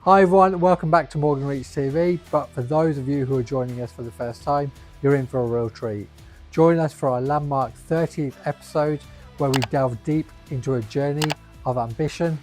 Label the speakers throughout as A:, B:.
A: Hi everyone, welcome back to Morgan Reach TV, but for those of you who are joining us for the first time, you're in for a real treat. Join us for our landmark 30th episode where we delve deep into a journey of ambition,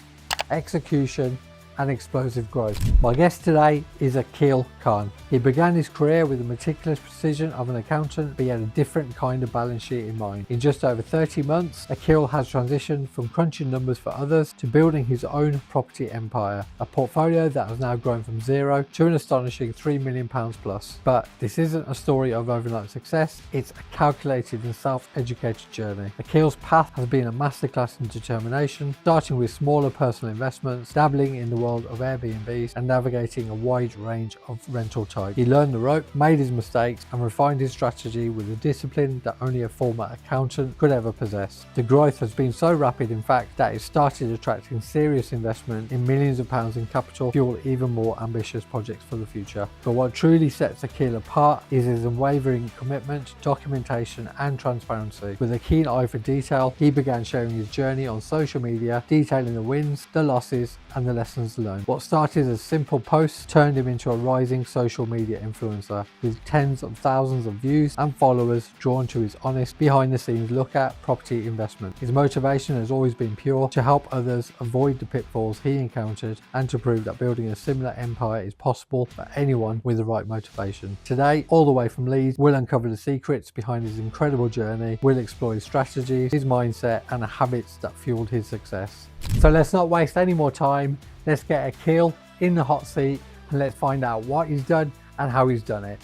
A: execution and explosive growth. My guest today is Aqeel Khan. He began his career with the meticulous precision of an accountant, but he had a different kind of balance sheet in mind. In just over 30 months, Aqeel has transitioned from crunching numbers for others to building his own property empire, a portfolio that has now grown from zero to an astonishing £3 million plus. But this isn't a story of overnight success, it's a calculated and self-educated journey. Aqeel's path has been a masterclass in determination, starting with smaller personal investments, dabbling in the world of Airbnbs and navigating a wide range of rental types. He learned the rope, made his mistakes and refined his strategy with a discipline that only a former accountant could ever possess. The growth has been so rapid, in fact, that it started attracting serious investment in millions of pounds in capital, fuel even more ambitious projects for the future. But what truly sets Aqeel apart is his unwavering commitment, documentation and transparency. With a keen eye for detail, he began sharing his journey on social media, detailing the wins, the losses and the lessons learned. What started as simple posts turned him into a rising social media influencer with tens of thousands of views and followers drawn to his honest, behind the scenes look at property investment. His motivation has always been pure: to help others avoid the pitfalls he encountered and to prove that building a similar empire is possible for anyone with the right motivation. Today, all the way from Leeds, we'll uncover the secrets behind his incredible journey. We'll explore his strategies, his mindset and the habits that fueled his success. So let's not waste any more time. Let's get Aqeel in the hot seat and let's find out what he's done and how he's done it.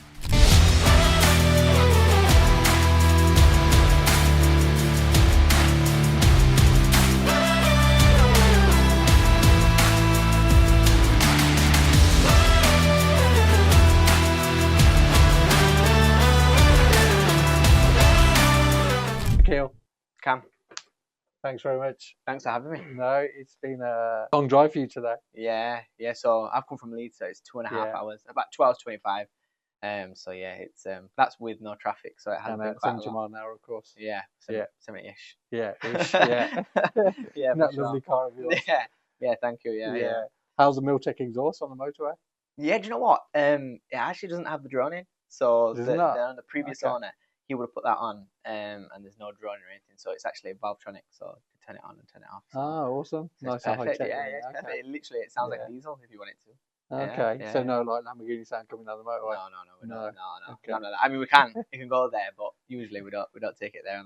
A: Aqeel,
B: Cam,
A: thanks very much.
B: thanks for having me.
A: No, it's been a long drive for you today.
B: Yeah. So I've come from Leeds, so it's 2.5 hours, about 2 hours 25. So yeah, it's that's with no traffic, so it has been quite
A: 70 mile an hour, of course.
B: Yeah,
A: Yeah.
B: 70-ish.
A: Yeah, ish, yeah.
B: Yeah,
A: That
B: for
A: lovely
B: sure.
A: car of yours.
B: Yeah, thank you. Yeah.
A: How's the Miltech exhaust on the motorway?
B: Yeah, do you know what? It actually doesn't have the drone in. So
A: Does
B: the
A: it not?
B: the previous
A: Okay.
B: owner, he would have put that on, and there's no drone or anything. So it's actually a Valvetronic, so you can turn it on and turn it off. So,
A: Oh, awesome.
B: so
A: Nice
B: it's
A: and high
B: perfect.
A: tech.
B: Yeah,
A: Then,
B: it's
A: okay.
B: perfect. Literally, it sounds like
A: Yeah.
B: a diesel if you want it to.
A: Okay.
B: Yeah,
A: So
B: yeah.
A: no like Lamborghini sound coming down the motorway.
B: No.
A: Okay.
B: No. I mean, we can go there, but usually we don't take it there on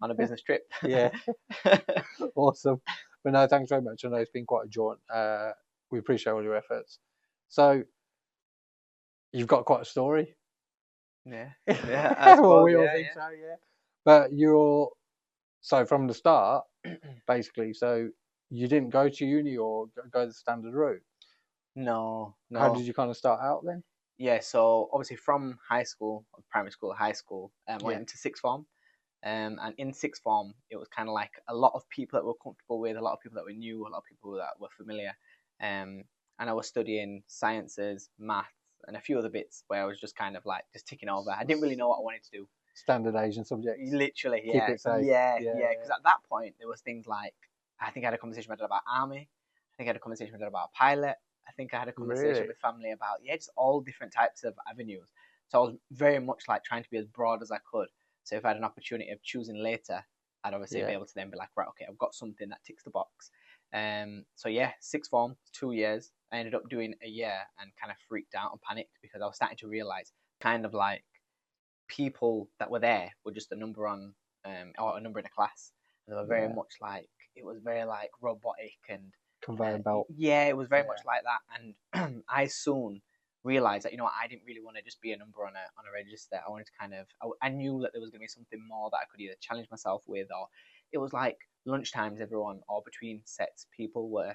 B: on a business trip.
A: Yeah. Awesome. But no, thanks very much. I know it's been quite a jaunt. We appreciate all your efforts. So you've got quite a story.
B: Yeah. I
A: Well, we
B: suppose,
A: all think so, yeah. But so from the start, basically, so you didn't go to uni or go the standard route.
B: No.
A: How did you kind of start out then?
B: Yeah. So obviously from high school, primary school, high school,
A: Yeah.
B: went into sixth form. And in sixth form, it was kind of like a lot of people that we were comfortable with, a lot of people that we knew, a lot of people that were familiar. And I was studying sciences, maths, and a few other bits where I was just kind of like just ticking over. I didn't really know what I wanted to do.
A: Standard Asian subjects.
B: Literally,
A: Keep
B: yeah.
A: it safe.
B: Yeah.
A: Yeah.
B: Because at that point, there was things like, I think I had a conversation with my dad about army. I think I had a conversation with my dad about pilot. I think I had a conversation
A: Really?
B: with family about, just all different types of avenues. So I was very much like trying to be as broad as I could. So if I had an opportunity of choosing later, I'd obviously be able to then be like, right, okay, I've got something that ticks the box. So yeah, sixth form, 2 years. I ended up doing a year and kind of freaked out and panicked because I was starting to realize kind of like people that were there were just a number on or a number in a class. They were very much like, it was very like robotic and
A: Conveyor belt.
B: Yeah, it was very much like that. And I soon realized that, I didn't really want to just be a number on a register. I wanted to kind of, I knew that there was going to be something more that I could either challenge myself with, or it was like lunchtimes, everyone, or between sets, people were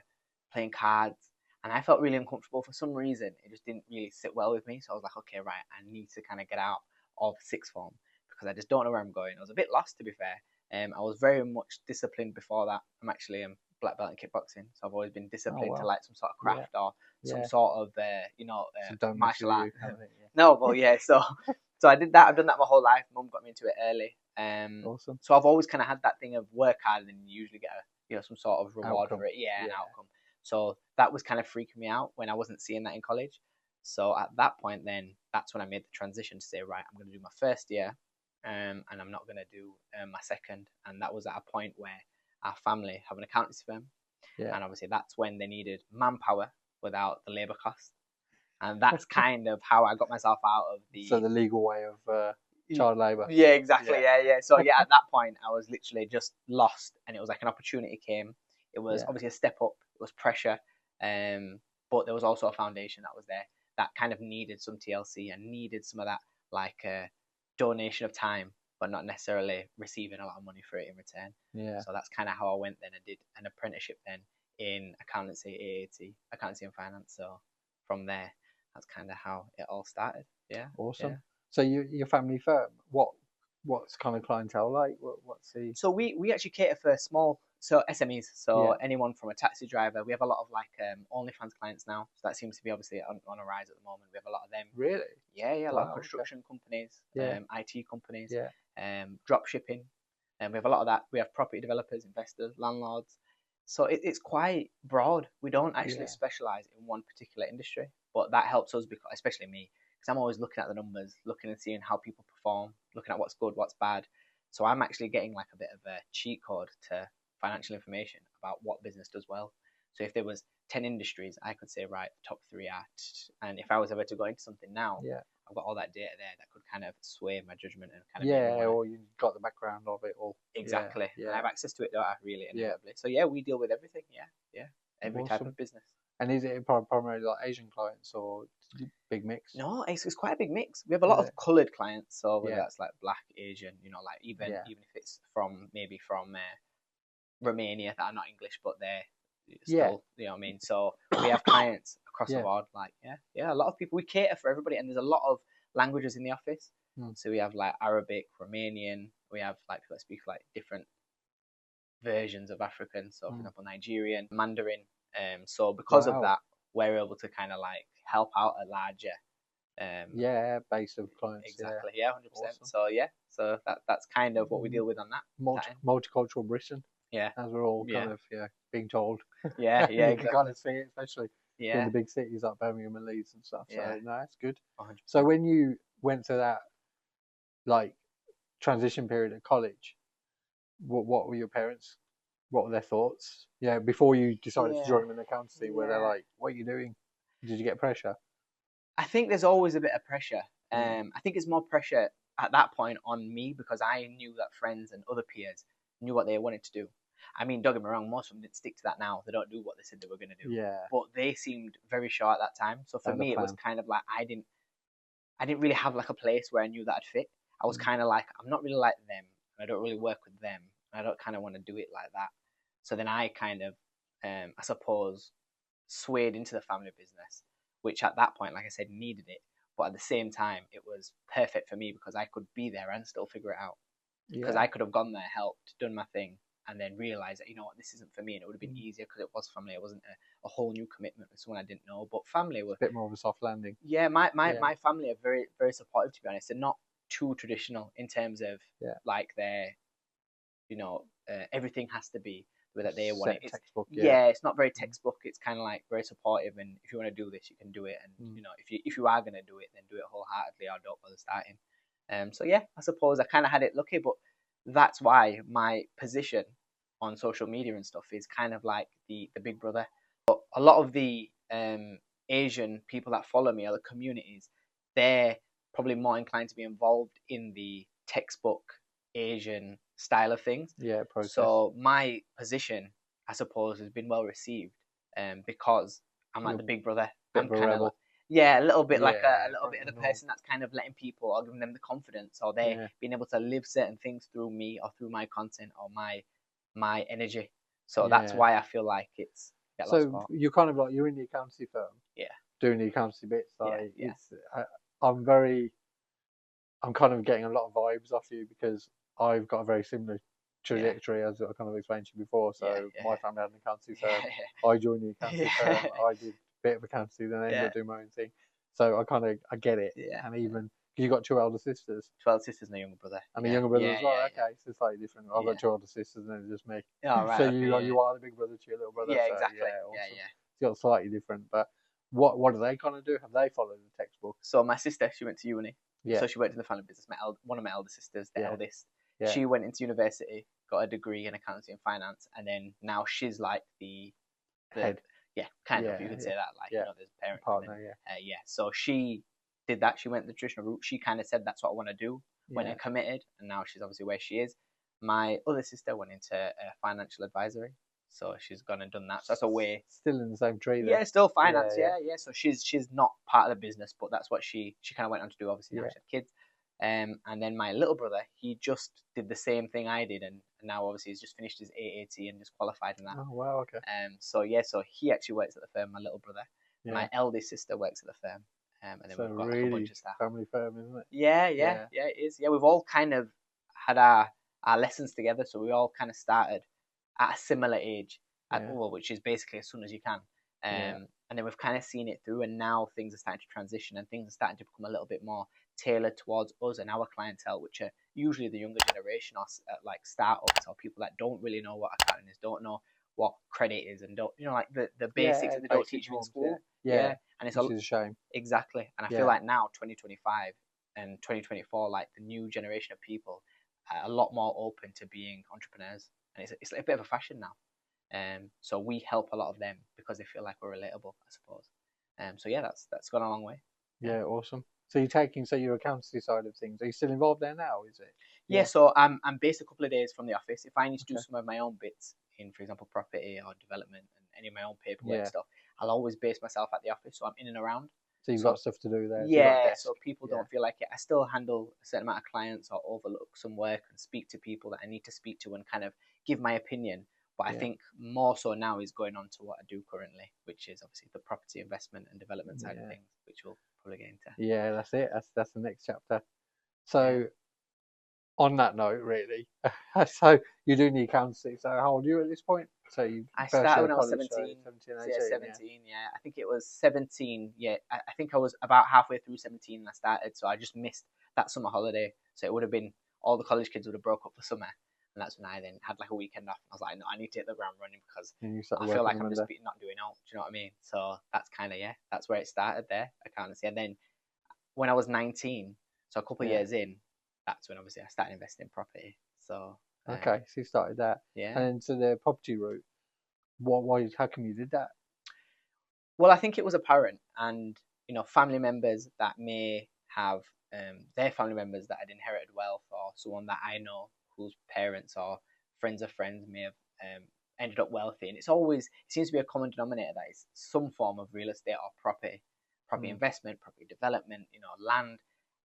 B: playing cards. And I felt really uncomfortable for some reason. It just didn't really sit well with me. So I was like, okay, right, I need to kind of get out of sixth form because I just don't know where I'm going. I was a bit lost, to be fair. I was very much disciplined before that. I'm actually black belt in kickboxing, so I've always been disciplined to like some sort of craft or some sort of
A: So
B: martial art.
A: Yeah.
B: No, but yeah, so I did that. I've done that my whole life. Mum got me into it early.
A: Awesome.
B: So I've always kind of had that thing of work hard and then you usually get some sort of reward
A: Outcome.
B: for it. Yeah, an outcome. So that was kind of freaking me out when I wasn't seeing that in college. So at that point, then that's when I made the transition to say, right, I'm going to do my first year, and I'm not going to do my second. And that was at a point where our family have an accountancy firm, and obviously that's when they needed manpower without the labour cost. And that's kind of how I got myself out of the...
A: So the legal way of child labour.
B: Yeah, exactly. Yeah. So yeah, at that point, I was literally just lost, and it was like an opportunity came. It was obviously a step up. It was pressure, but there was also a foundation that was there that kind of needed some TLC and needed some of that like donation of time, but not necessarily receiving a lot of money for it in return.
A: Yeah.
B: So that's kind of how I went then. I did an apprenticeship then in accountancy, AAT, accountancy and finance. So from there, that's kind of how it all started. Yeah.
A: Awesome.
B: Yeah.
A: So your family firm, what's kind of clientele like? What's the...
B: So we actually cater for small, so SMEs. So anyone from a taxi driver. We have a lot of like OnlyFans clients now. So that seems to be obviously on a rise at the moment. We have a lot of them.
A: Really?
B: Yeah. A lot of construction companies, IT companies, drop shipping, and we have a lot of that. We have property developers, investors, landlords. So it's quite broad. We don't actually specialize in one particular industry, but that helps us because, especially me, because I'm always looking at the numbers, looking and seeing how people perform, looking at what's good, what's bad. So I'm actually getting like a bit of a cheat code to financial information about what business does well. So if there was 10 industries, I could say, right, the top 3 are, and if I was ever to go into something now, I've got all that data there that could kind of sway my judgment and kind of
A: or you got the background of it all.
B: Exactly. Yeah. I have access to it, don't I? Really, inevitably. So yeah, we deal with everything. Yeah. Every type of business.
A: And is it primarily like Asian clients or big mix?
B: No, it's quite a big mix. We have a lot of coloured clients, so whether that's like black, Asian, like even if it's from Romania that are not English, but they're still, you know what I mean. So we have clients across the board. Like a lot of people. We cater for everybody, and there's a lot of languages in the office. So we have like Arabic, Romanian. We have like people that speak like different versions of African. So for example, Nigerian, Mandarin. So because of that, we're able to kind of like help out a larger
A: base of clients.
B: Exactly. 100%. Awesome. So that's kind of what we deal with on that.
A: Multicultural Britain.
B: Yeah.
A: As we're all kind of being told.
B: Yeah.
A: You
B: exactly.
A: can kind of see it, especially in the big cities like Birmingham and Leeds and stuff. So no, that's good.
B: 100%.
A: So when you went to that like transition period at college, what were your parents? What were their thoughts? Yeah, before you decided to join them in accountancy, were they like, "What are you doing?" Did you get pressure?
B: I think there's always a bit of pressure. I think it's more pressure at that point on me because I knew that friends and other peers knew what they wanted to do. I mean, don't get me wrong, most of them didn't stick to that now. They don't do what they said they were going to do. Yeah. But they seemed very sure at that time. So for me, it was kind of like I didn't really have like a place where I knew that I'd fit. I was kind of like, I'm not really like them. I don't really work with them. I don't kind of want to do it like that. So then I kind of, I suppose, swayed into the family business, which at that point, like I said, needed it. But at the same time, it was perfect for me because I could be there and still figure it out. Because I could have gone there, helped, done my thing, and then realised that, you know what, this isn't for me. And it would have been easier because it was family. It wasn't a whole new commitment with someone I didn't know. But family was
A: a bit more of a soft landing.
B: Yeah, my family are very, very supportive, to be honest. They're not too traditional in terms of like their, everything has to be that they want it.
A: Textbook,
B: it's not very textbook. It's kind of like very supportive, and if you want to do this, you can do it. And if you are going to do it, then do it wholeheartedly or don't bother starting. So yeah, I suppose I kind of had it lucky, but that's why my position on social media and stuff is kind of like the big brother. But a lot of the Asian people that follow me or the communities, they're probably more inclined to be involved in the textbook Asian style of things.
A: Yeah, process.
B: So my position, I suppose, has been well received because I'm like the big brother. I'm kind of a little bit like a little bit of the person that's kind of letting people or giving them the confidence, or they being able to live certain things through me or through my content or my energy. So that's why I feel like it's.
A: So you're kind of like, you're in the accountancy firm.
B: Yeah.
A: Doing the accountancy bits. Like
B: Yeah.
A: I'm kind of getting a lot of vibes off you because I've got a very similar trajectory as I kind of explained to you before. So my family had an accountancy firm. I joined the accountancy firm. I did a bit of accountancy, then I ended up doing my own thing. So I get it.
B: Yeah.
A: And even you got 2 elder sisters.
B: 12 sisters and a younger brother.
A: And a younger brother as well. Okay, so it's slightly different. I've got 2 older sisters and then it's just me.
B: Oh, right,
A: so you are the big brother to your little brother.
B: Yeah,
A: so,
B: exactly.
A: Awesome.
B: Yeah.
A: got slightly different. But what do they kind of do? Have they followed the textbook?
B: So my sister, she went to uni.
A: Yeah.
B: So she worked in the family business. One of my elder sisters, the eldest,
A: Yeah.
B: she went into university, got a degree in accountancy and finance, and then now she's like the
A: Head.
B: Yeah, kind of. You could say that. Like, there's a parent.
A: Partner.
B: Yeah. So she did that. She went the traditional route. She kind of said that's what I want to do. Went and committed, and now she's obviously where she is. My other sister went into financial advisory, so she's gone and done that. So that's a way.
A: Still in the same tree. Then.
B: Yeah, still finance. Yeah. So she's not part of the business, but that's what she kind of went on to do. Obviously, now she had kids. And then my little brother, he just did the same thing I did, and now obviously he's just finished his AAT and just qualified in that.
A: Oh wow, okay.
B: So he actually works at the firm. My little brother, my eldest sister works at the firm, and then we've got
A: really
B: like a bunch of staff.
A: Family firm, isn't it?
B: Yeah, it is. Yeah, we've all kind of had our lessons together, so we all kind of started at a similar age, which is basically as soon as you can. And then we've kind of seen it through, and now things are starting to transition, and things are starting to become a little bit more tailored towards us and our clientele, which are usually the younger generation, or like startups or people that don't really know what accounting is, don't know what credit is, and don't like the basics that they don't teach you in school. And it's
A: which is a shame.
B: Exactly. And I feel like now 2025 and 2024, like the new generation of people are a lot more open to being entrepreneurs, and it's like a bit of a fashion now. So we help a lot of them because they feel like we're relatable, I suppose. So yeah, that's gone a long way.
A: Yeah, awesome. So your accountancy side of things. Are you still involved there now? Is it?
B: Yeah. So I'm based a couple of days from the office. If I need to do some of my own bits in, for example, property or development and any of my own paperwork stuff, I'll always base myself at the office, so I'm in and around.
A: So you've got stuff to do there.
B: Yeah, so people don't feel like it. I still handle a certain amount of clients or overlook some work and speak to people that I need to speak to and kind of give my opinion. But I think more so now is going on to what I do currently, which is obviously the property investment and development side of things, which we'll probably get into.
A: Yeah, that's it. That's the next chapter. So on that note, really, so you're doing the accountancy. So how old are you at this point? So
B: I started when I was 17. 17, yeah. I think it was 17. Yeah, I think I was about halfway through 17 when I started. So I just missed that summer holiday. So it would have been all the college kids would have broke up for summer. And that's when I then had like a weekend off. I was like, no, I need to hit the ground running because I feel like I'm just not doing out. Do you know what I mean? So that's kind of, that's where it started there, accountancy. And then when I was 19, so a couple of years in, that's when obviously I started investing in property. So
A: okay, so you started that, and then to the property route. How come you did that?
B: Well, I think it was apparent, and family members that may have their family members that had inherited wealth, or someone that I know whose parents or friends of friends may have ended up wealthy, and it seems to be a common denominator that is some form of real estate or property investment, property development, land.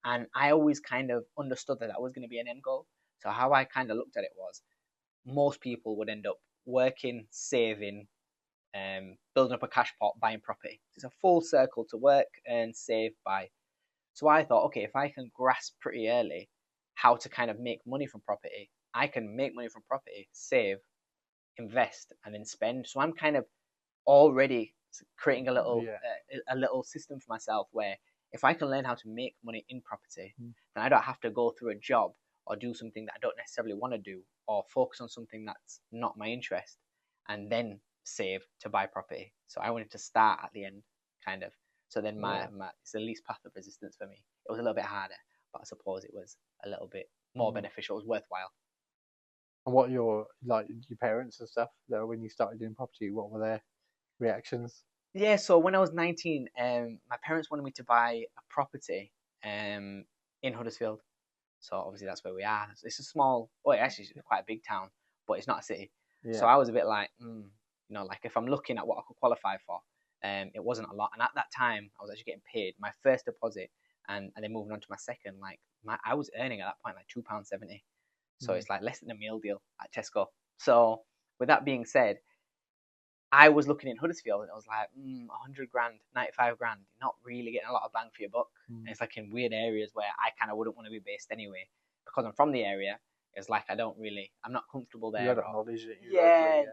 B: And I always kind of understood that was going to be an end goal. So how I kind of looked at it was, most people would end up working, saving, building up a cash pot, buying property. It's a full circle to work, earn, save, buy. So I thought, okay, if I can grasp pretty early how to kind of make money from property, I can make money from property, save, invest, and then spend. So I'm kind of already creating a little system for myself where if I can learn how to make money in property, then I don't have to go through a job or do something that I don't necessarily want to do, or focus on something that's not my interest, and then save to buy property. So I wanted to start at the end, kind of. So then it's the least path of resistance for me. It was a little bit harder, but I suppose it was a little bit more beneficial. It was worthwhile.
A: And what your parents and stuff, when you started doing property, what were their reactions?
B: Yeah, so when I was 19, my parents wanted me to buy a property in Huddersfield. So obviously that's where we are. It's a small, actually it's quite a big town, but it's not a city. So I was a bit like, like if I'm looking at what I could qualify for, it wasn't a lot. And at that time, I was actually getting paid my first deposit, and then moving on to my second, I was earning at that point like £2.70. So it's like less than a meal deal at Tesco. So with that being said, I was looking in Huddersfield and I was like, 100 grand, 95 grand, you're not really getting a lot of bang for your buck. And it's like in weird areas where I kind of wouldn't want to be based anyway, because I'm from the area. It's like I'm not comfortable there.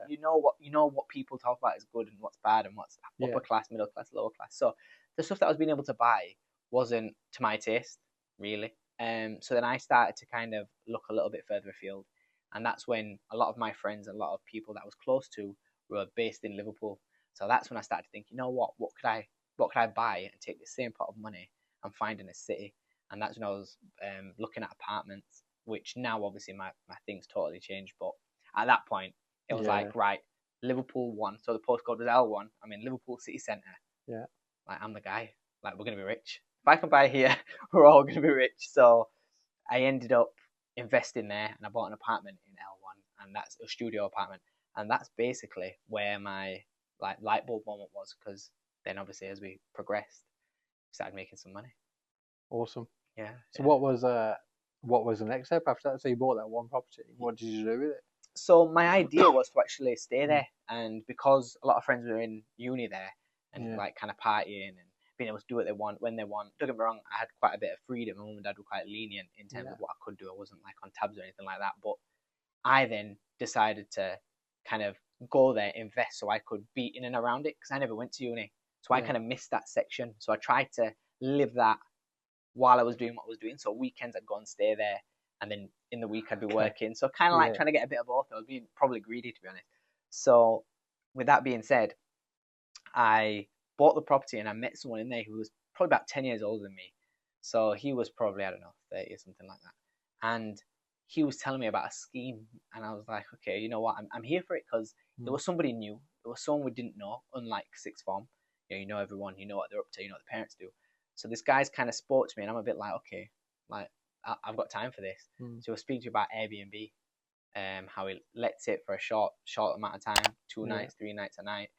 B: You know what people talk about is good and what's bad and what's upper class, middle class, lower class. So the stuff that I was being able to buy wasn't to my taste, really. So then I started to kind of look a little bit further afield, and that's when a lot of my friends, a lot of people that I was close to, were based in Liverpool. So that's when I started to think, you know what could I buy and take the same pot of money and find in a city? And that's when I was looking at apartments, which now obviously my things totally changed. But at that point, it was like, right, Liverpool 1. So the postcode was L1. I'm in Liverpool city centre.
A: Yeah.
B: Like, I'm the guy. Like, we're going to be rich. If I can buy here, we're all going to be rich. So I ended up investing there, and I bought an apartment in L1, and that's a studio apartment. And that's basically where my like light bulb moment was, because then obviously as we progressed, we started making some money.
A: Awesome.
B: Yeah.
A: So what was the next step after that? So you bought that one property. What did you do with it?
B: So my idea was to actually stay there, and because a lot of friends were in uni there and like kind of partying and being able to do what they want when they want. Don't get me wrong, I had quite a bit of freedom. My mum and dad were quite lenient in terms of what I could do. I wasn't like on tabs or anything like that. But I then decided to kind of go there, invest, so I could be in and around it, because I never went to uni. So I kind of missed that section. So I tried to live that while I was doing what I was doing. So weekends I'd go and stay there, and then in the week I'd be working. So kind of like trying to get a bit of both. I was being probably greedy, to be honest. So with that being said, I bought the property and I met someone in there who was probably about 10 years older than me. So he was probably, I don't know, 30 or something like that. And he was telling me about a scheme, and I was like, okay, you know what, I'm here for it, because there was somebody new, there was someone we didn't know, unlike sixth form. You know everyone, you know what they're up to, you know what the parents do. So this guy's kind of spoke to me, and I'm a bit like, okay, like I've got time for this. So we'll speak to you about Airbnb, how he lets it for a short amount of time, 2 nights, 3 nights a night,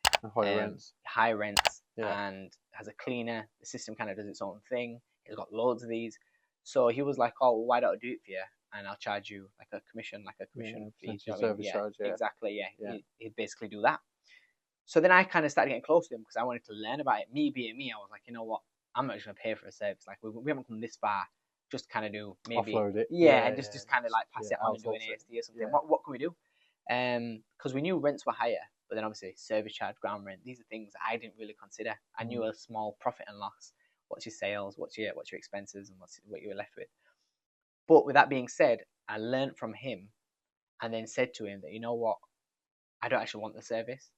B: high rents, and has a cleaner. The system kind of does its own thing. He's got loads of these. So he was like, oh, well, why don't I do it for you? And I'll charge you like a commission fee.
A: Service charge,
B: exactly, he'd basically do that. So then I kind of started getting close to him, because I wanted to learn about it. Me being me, I was like, you know what, I'm not just going to pay for a service. Like, we haven't come this far. Just kind of do maybe
A: offload it.
B: And just kind of like pass it on and do an ASD or something. What can we do? Because we knew rents were higher, but then obviously service charge, ground rent, these are things I didn't really consider. I knew a small profit and loss. What's your sales? What's your expenses, and what you were left with. But with that being said, I learned from him, and then said to him that, you know what, I don't actually want the service,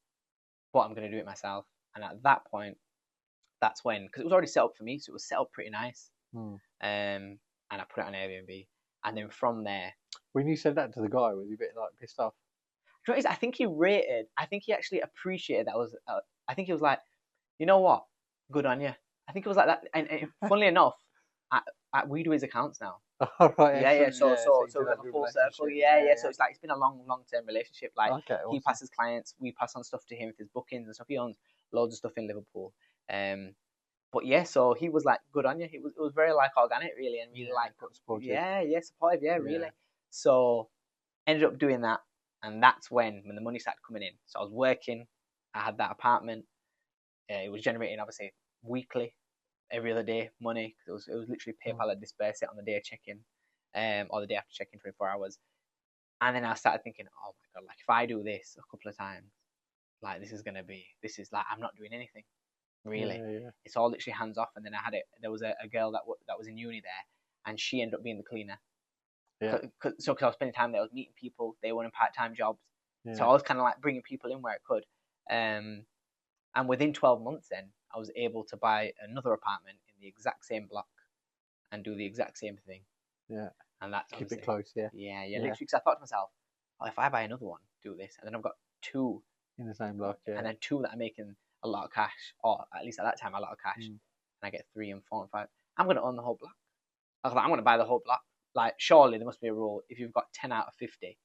B: but I'm going to do it myself. And at that point, that's when, because it was already set up for me, so it was set up pretty nice. And I put it on Airbnb, and then from there.
A: When you said that to the guy, was he a bit like pissed off?
B: You know, I think he actually appreciated that. I think he was like, you know what, good on you. I think it was like that. And funnily enough, we do his accounts now.
A: Oh, right,
B: So we have a full circle. So it's like, it's been a long term relationship. Like, awesome. He passes clients, we pass on stuff to him with his bookings and stuff. He owns loads of stuff in Liverpool. But yeah, so he was like, good on you. It was very like organic, really, and really like supportive. Supportive, really. So ended up doing that, and that's when the money started coming in. So I was working, I had that apartment. It was generating obviously weekly, every other day money. It was literally PayPal had dispersed it on the day of check-in, or the day after check-in, 24 hours. And then I started thinking, oh my god, like if I do this a couple of times, like this is like I'm not doing anything. Really, it's all literally hands off. And then there was a girl that was in uni there, and she ended up being the cleaner. Because I was spending time there, I was meeting people. They were in part-time jobs, so I was kind of like bringing people in where I could. And within 12 months, then I was able to buy another apartment in the exact same block and do the exact same thing. And that's
A: keep it close.
B: Literally, because I thought to myself, oh, if I buy another one, do this, and then I've got 2
A: in the same block,
B: and then 2 that are making a lot of cash, or at least at that time a lot of cash, and I get 3 and 4 and 5. I'm going to own the whole block. I was like, I'm going to buy the whole block. Like, surely there must be a rule. If you've got 10 out of 50,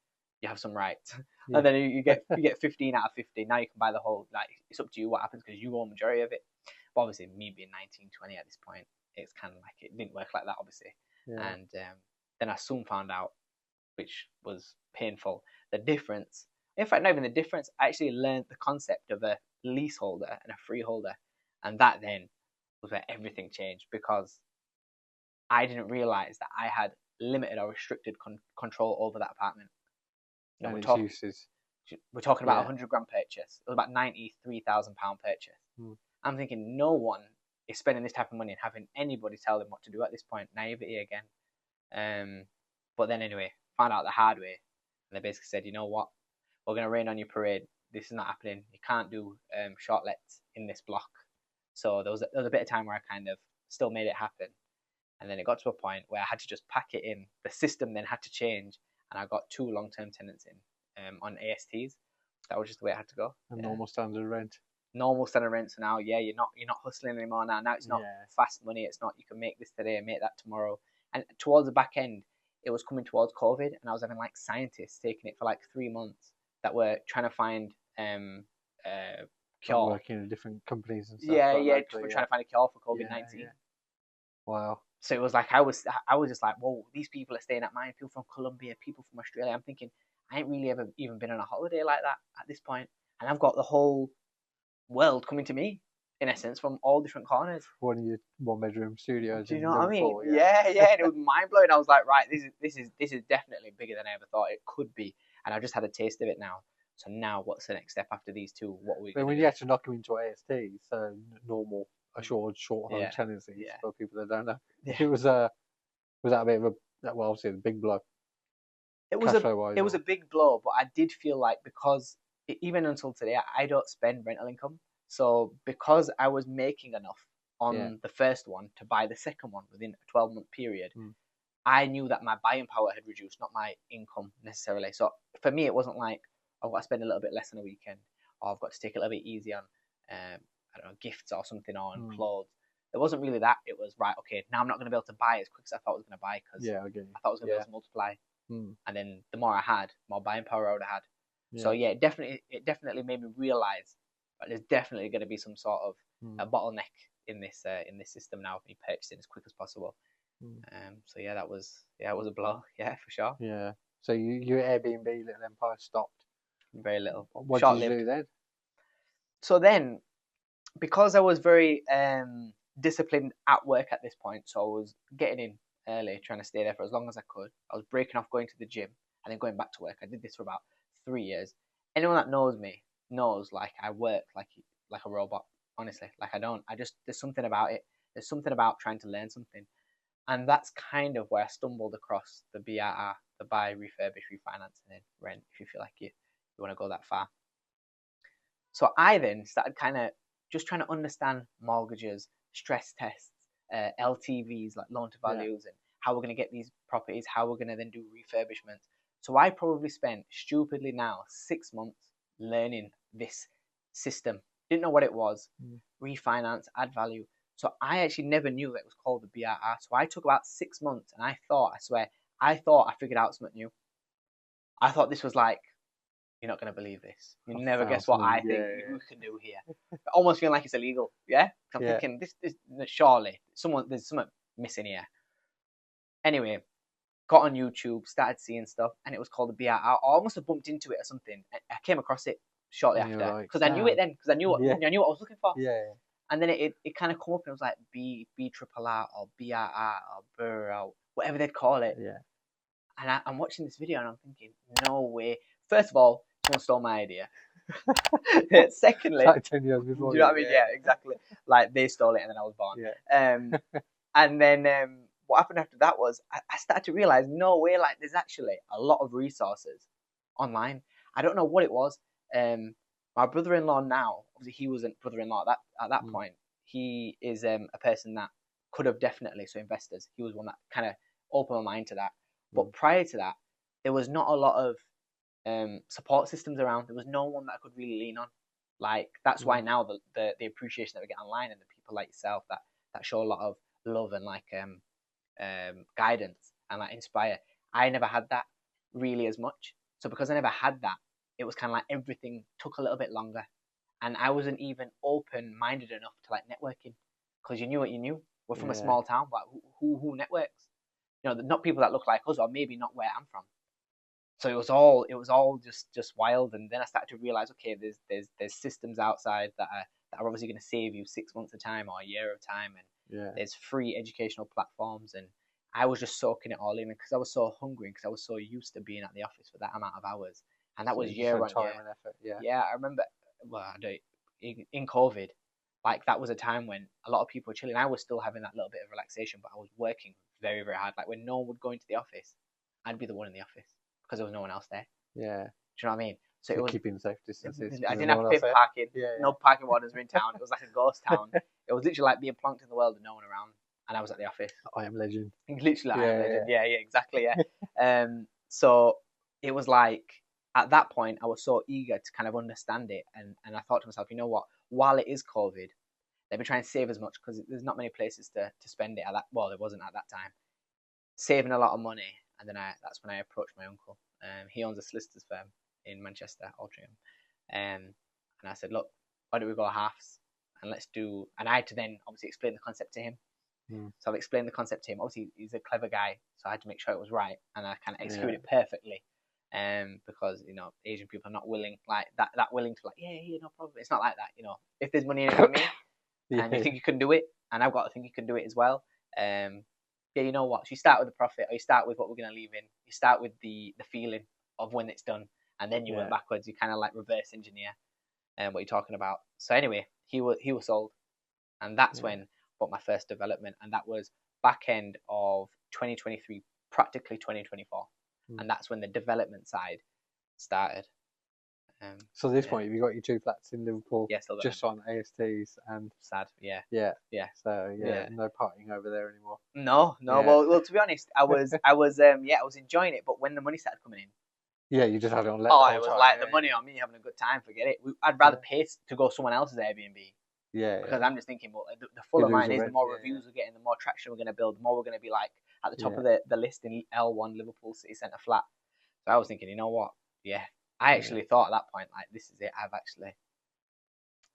B: you have some rights, and then you get 15 out of 50. Now you can buy the whole. Like, it's up to you what happens, because you own the majority of it. But obviously, me being 19, 20 at this point, it's kind of like it didn't work like that, obviously. And then I soon found out, which was painful, the difference. In fact, not even the difference. I actually learned the concept of a leaseholder and a freeholder, and that then was where everything changed, because I didn't realize that I had limited or restricted control over that apartment. You know, we're talking about a 100 grand purchase. It was about £93,000 purchase. I'm thinking, no one is spending this type of money and having anybody tell them what to do at this point. Naivety again. But then anyway, found out the hard way, and they basically said, you know what, we're going to rain on your parade. this is not happening. You can't do shortlets in this block. So there was a bit of time where I kind of still made it happen. And then it got to a point where I had to just pack it in. The system then had to change, and I got 2 long-term tenants in on ASTs. That was just the way it had to go.
A: And normal standard rent.
B: Normal standard rent. So now, yeah, you're not hustling anymore now. Now it's not fast money. It's not you can make this today and make that tomorrow. And towards the back end, it was coming towards COVID, and I was having like scientists taking it for like 3 months that were trying to find cure.
A: Working in different companies and stuff.
B: Yeah, yeah, we're trying to find a cure for COVID-19.
A: Yeah. Wow.
B: So it was like I was just like, whoa, these people are staying at mine. People from Colombia, people from Australia. I'm thinking, I ain't really ever even been on a holiday like that at this point, and I've got the whole world coming to me, in essence, from all different corners.
A: One of your 1-bedroom studios.
B: Do you know what I mean? Yeah. And it was mind blowing. I was like, right, this is definitely bigger than I ever thought it could be, and I just had a taste of it now. So now, what's the next step after these two? What we?
A: When you had to knock them into AST, so normal assured short home tenancies for people that don't know.
B: Yeah.
A: It was that a bit of a obviously a big blow.
B: It was a big blow, but I did feel like because even until today I don't spend rental income, so because I was making enough on the first one to buy the second one within a 12-month period, I knew that my buying power had reduced, not my income necessarily. So for me, it wasn't like I've got to spend a little bit less on a weekend, or I've got to take a little bit easy on I don't know, gifts or something, or on clothes. It wasn't really that. It was right. Okay, now I'm not going to be able to buy as quick as I thought I was going to buy because I thought I was going to be able to multiply. And then the more I had, more buying power I would have had. Yeah. So yeah, it definitely made me realize that there's definitely going to be some sort of a bottleneck in this system now of me purchasing as quick as possible. So yeah, it was a blow. Yeah, for sure.
A: Yeah. So your Airbnb little empire stopped.
B: Very little.
A: What did you do then?
B: So then, because I was very disciplined at work at this point, so I was getting in early, trying to stay there for as long as I could. I was breaking off going to the gym and then going back to work. I did this for about 3 years. Anyone that knows me knows like I work like a robot. Honestly, like there's something about it. There's something about trying to learn something, and that's kind of where I stumbled across the BRR, the buy, refurbish, refinance, and then rent. If you feel like you want to go that far. So I then started kind of just trying to understand mortgages, stress tests, LTVs, like loan to values, and how we're going to get these properties, how we're going to then do refurbishments. So I probably spent, stupidly now, 6 months learning this system. Didn't know what it was, refinance, add value. So I actually never knew that it was called the BRR. So I took about 6 months, and I thought I figured out something new. I thought this was like, you're not going to believe this. You never guess what I think you can do here. I almost feeling like it's illegal, yeah? I'm thinking, this surely, there's something missing here. Anyway, got on YouTube, started seeing stuff, and it was called the BRR. I almost have bumped into it or something. I came across it shortly after, because I knew it then, because I knew what I was looking for.
A: Yeah.
B: And then it kind of come up, and it was like BRR or BRR or BRR or whatever they'd call it.
A: Yeah.
B: And I'm watching this video, and I'm thinking, no way. First of all, someone stole my idea. Secondly,
A: like 10 years before.
B: Do you know what I mean? Yeah, exactly. Like they stole it, and then I was born.
A: Yeah.
B: And then what happened after that was I started to realize, no way, like there's actually a lot of resources online. I don't know what it was. My brother-in-law now, obviously he wasn't brother-in-law at that point. He is a person that could have definitely, so investors, he was one that kind of opened my mind to that. But prior to that, there was not a lot of support systems around. There was no one that I could really lean on. Like that's why now the appreciation that we get online and the people like yourself that show a lot of love and like guidance and like inspire. I never had that really as much. So because I never had that, it was kind of like everything took a little bit longer, and I wasn't even open-minded enough to like networking, because you knew what you knew. We're from a small town, but who networks? You know, not people that look like us, or maybe not where I'm from. So it was all just wild. And then I started to realize, okay, there's systems outside that are obviously going to save you 6 months of time or a year of time, and there's free educational platforms. And I was just soaking it all in because I was so hungry, because I was so used to being at the office for that amount of hours, and that was year on year.
A: And effort,
B: yeah, I remember. Well, in COVID, like that was a time when a lot of people were chilling. I was still having that little bit of relaxation, but I was working very, very hard. Like when no one would go into the office, I'd be the one in the office, because there was no one else there.
A: Yeah.
B: Do you know what I mean? So it was
A: keeping safe distances.
B: I didn't have to pay for parking.
A: Yeah,
B: No parking wardens were in town. It was like a ghost town. It was literally like being plonked in the world with no one around. And I was at the office.
A: I am legend.
B: Literally, I am legend. Yeah, exactly. Yeah. So it was like at that point I was so eager to kind of understand it, and I thought to myself, you know what? While it is COVID, let me try and save as much because there's not many places to spend it at that. Well, there wasn't at that time. Saving a lot of money, and then that's when I approached my uncle. He owns a solicitor's firm in Manchester, Altrincham. And I said, look, why don't we go halves and let's do. And I had to then obviously explain the concept to him. So I've explained the concept to him. Obviously, he's a clever guy, so I had to make sure it was right, and I kind of executed it perfectly. Because Asian people are not willing like that willing to like yeah no problem. It's not like that. If there's money in it for me, and you think you can do it, and I've got to think you can do it as well. You know what? So you start with the profit, or you start with what we're going to leave in. You start with the feeling of when it's done, and then you work backwards. You kind of like reverse engineer what you're talking about. So anyway, he was sold, and that's when I bought my first development, and that was back end of 2023, practically 2024, and that's when the development side started.
A: So at this point, you got your 2 flats in Liverpool, just on ASTs, and
B: sad, yeah.
A: So no partying over there anymore.
B: No. Well, to be honest, I was enjoying it, but when the money started coming in,
A: you just had it on.
B: It was like the money on me having a good time. Forget it. I'd rather pay to go someone else's Airbnb. Because I'm just thinking, well, the fuller mine is, the more reviews we're getting, the more traction we're going to build, the more we're going to be like at the top of the list in L1 Liverpool City Centre flat. So I was thinking, you know what? Yeah. I actually thought at that point, like, this is it.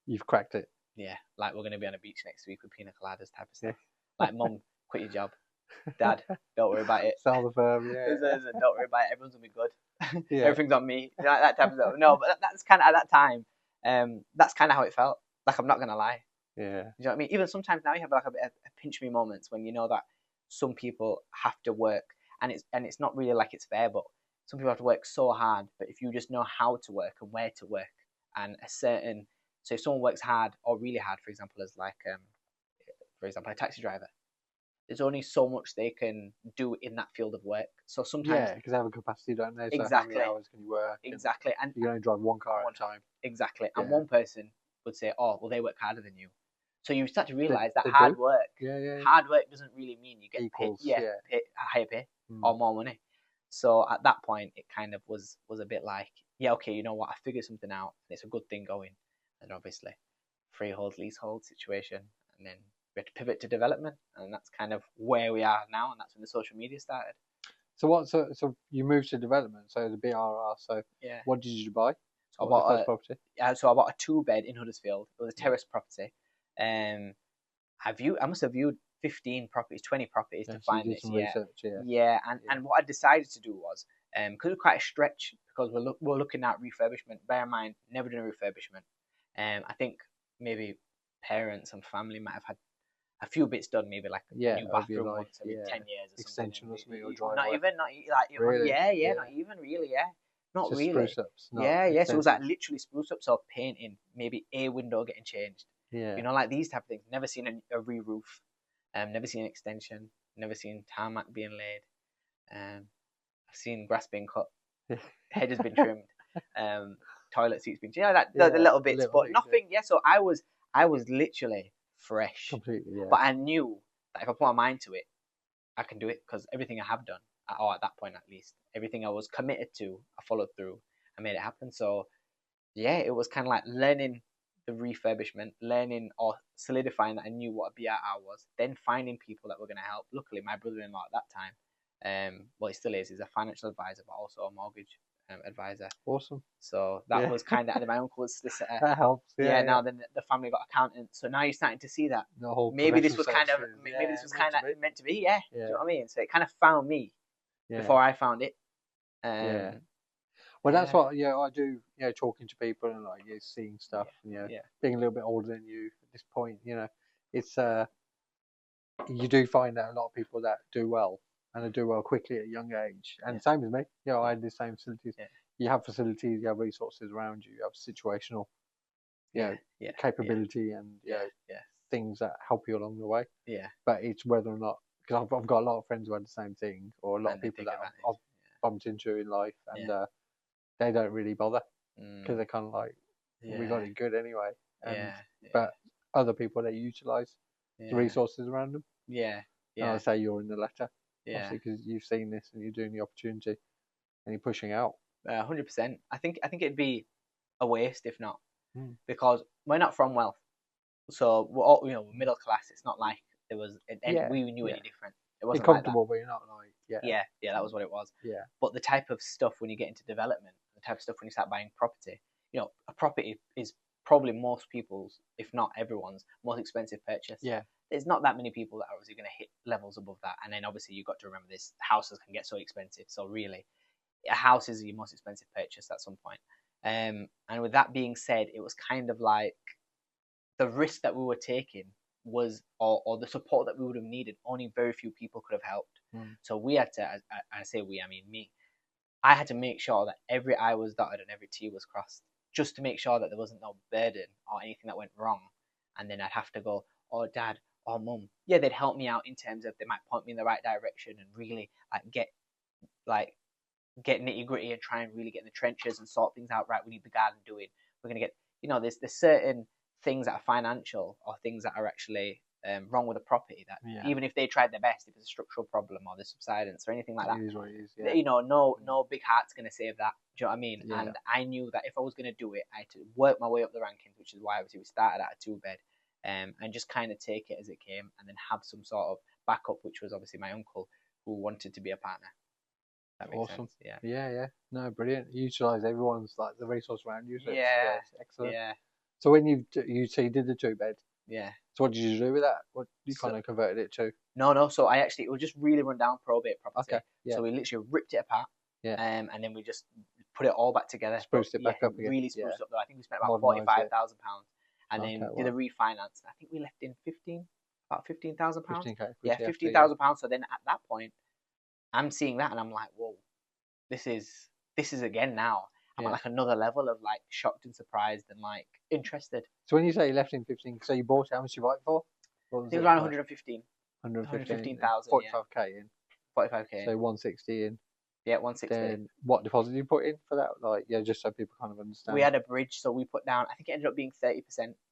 A: You've cracked it.
B: Yeah. Like, we're going to be on a beach next week with pina coladas type of stuff. Like, Mum, quit your job. Dad, don't worry about it.
A: Sell the firm,
B: Don't worry about it. Everyone's going to be good. Everything's on me. That type of stuff. No, but that's kind of, at that time, that's kind of how it felt. Like, I'm not going to lie.
A: Yeah.
B: You know what I mean? Even sometimes now you have like a bit of pinch me moments when you know that some people have to work, and it's not really like it's fair, but some people have to work so hard. But if you just know how to work and where to work, and so if someone works hard or really hard, for example, as like for example, a taxi driver, there's only so much they can do in that field of work. So sometimes
A: because they have a capacity, don't they? So
B: exactly.
A: How many hours can you work?
B: Exactly, and
A: you can only drive one car at a time.
B: Exactly, and one person would say, "Oh, well, they work harder than you." So you start to realise that hard work doesn't really mean you get
A: equals,
B: higher pay or more money. So at that point, it kind of was a bit like, okay, you know what? I figured something out, and it's a good thing going. And obviously, freehold, leasehold situation, and then we had to pivot to development, and that's kind of where we are now, and that's when the social media started.
A: So so you moved to development, so the BRR. So what did you buy?
B: So I bought property. So I bought a 2-bed in Huddersfield. It was a terrace property. I must have viewed 15 properties, 20 properties to find this. And what I decided to do was, because it was quite a stretch, because we're looking at refurbishment. Bear in mind, never done a refurbishment. I think maybe parents and family might have had a few bits done, maybe like a new bathroom once every 10 years or
A: extension
B: something.
A: Or driveway.
B: Not even not even really. Not
A: just
B: really.
A: Spruce ups.
B: So it was like literally spruce ups or painting, maybe a window getting changed. Like these type of things. Never seen a re-roof. Never seen an extension. Never seen tarmac being laid. I've seen grass being cut. Hedges been trimmed. Toilet seats being changed. The little bits, but nothing. So I was literally fresh.
A: Completely.
B: But I knew that if I put my mind to it, I can do it, because everything I have done, or at that point at least, everything I was committed to, I followed through. I made it happen. So it was kind of like learning the refurbishment, learning or solidifying that I knew what a BRR was, then finding people that were going to help. Luckily, my brother-in-law at that time, he still is, he's a financial advisor, but also a mortgage advisor.
A: Awesome.
B: So that was kind of, and my uncle's solicitor.
A: That helps.
B: Now then the family got accountant, so now you're starting to see that maybe this was kind of meant to be. Do you know what I mean? So it kind of found me before I found it.
A: Well, that's what I do. Talking to people and like seeing stuff. Being a little bit older than you at this point. It's you do find that a lot of people that do well, and they do well quickly at a young age. And same as me. I had the same facilities. You have facilities, you have resources around you, you have situational, capability and things that help you along the way. But it's whether or not, because I've got a lot of friends who had the same thing, or a lot of people that I've bumped into in life, and they don't really bother. because they're kind of like, we got it good anyway. And,
B: yeah.
A: But other people, they utilise the resources around them.
B: Yeah.
A: And I say you're in the letter,
B: Yeah.
A: obviously, because you've seen this and you're doing the opportunity and you're pushing out.
B: 100%. I think it'd be a waste if not,
A: Mm.
B: because we're not from wealth, so we're all, we're middle class. It's not like there was we knew any different. It wasn't
A: you're comfortable,
B: like that.
A: but you're not like
B: That was what it was.
A: Yeah.
B: But the type of stuff when you get into development, the type of stuff when you start buying property, a property is probably most people's, if not everyone's, most expensive purchase.
A: Yeah.
B: There's not that many people that are obviously going to hit levels above that, and then obviously you've got to remember this: houses can get so expensive. So really, a house is your most expensive purchase at some point. And with that being said, it was kind of like the risk that we were taking was, or the support that we would have needed, only very few people could have helped. So we had to, I say we, I mean me, I had to make sure that every I was dotted and every T was crossed, just to make sure that there wasn't no burden or anything that went wrong. And then I'd have to go, oh, dad, or mum. Yeah, they'd help me out in terms of they might point me in the right direction and really get nitty gritty and try and really get in the trenches and sort things out. Right, we need the garden doing. We're gonna get, there's certain things that are financial or things that are actually wrong with the property that even if they tried their best, if it's a structural problem or the subsidence or anything like that,
A: it is what it is, yeah.
B: No big heart's gonna save that. Do you know what I mean?
A: Yeah.
B: And I knew that if I was gonna do it, I had to work my way up the rankings, which is why obviously we started at a 2-bed, and just kind of take it as it came, and then have some sort of backup, which was obviously my uncle who wanted to be a partner. That makes
A: Awesome.
B: sense.
A: Yeah. No, brilliant. Utilise everyone's like the resource around you. So it's excellent.
B: Yeah.
A: So when you did the 2-bed.
B: Yeah.
A: So what did you do with that? What you kind of converted it to?
B: No. So it was just really run down probate property.
A: Okay. Yeah.
B: So we literally ripped it apart.
A: Yeah.
B: And then we just put it all back together.
A: Spruced it back up again.
B: Really spruced up though. I think we spent about £45,000, and then did a refinance. I think we left in about £15,000.
A: £15,000.
B: Yeah, £15,000. So then at that point, I'm seeing that and I'm like, whoa, this is again now. I'm at like another level of like shocked and surprised and like interested.
A: So when you say you left in 15, so you bought it, how much you bought it for?
B: I think it was around 115.
A: 115,000. 45k in.
B: 45k.
A: So 160 in.
B: Yeah, 160.
A: Then what deposit did you put in for that? Like, just so people kind of understand.
B: We had a bridge, so we put down, I think it ended up being 30%,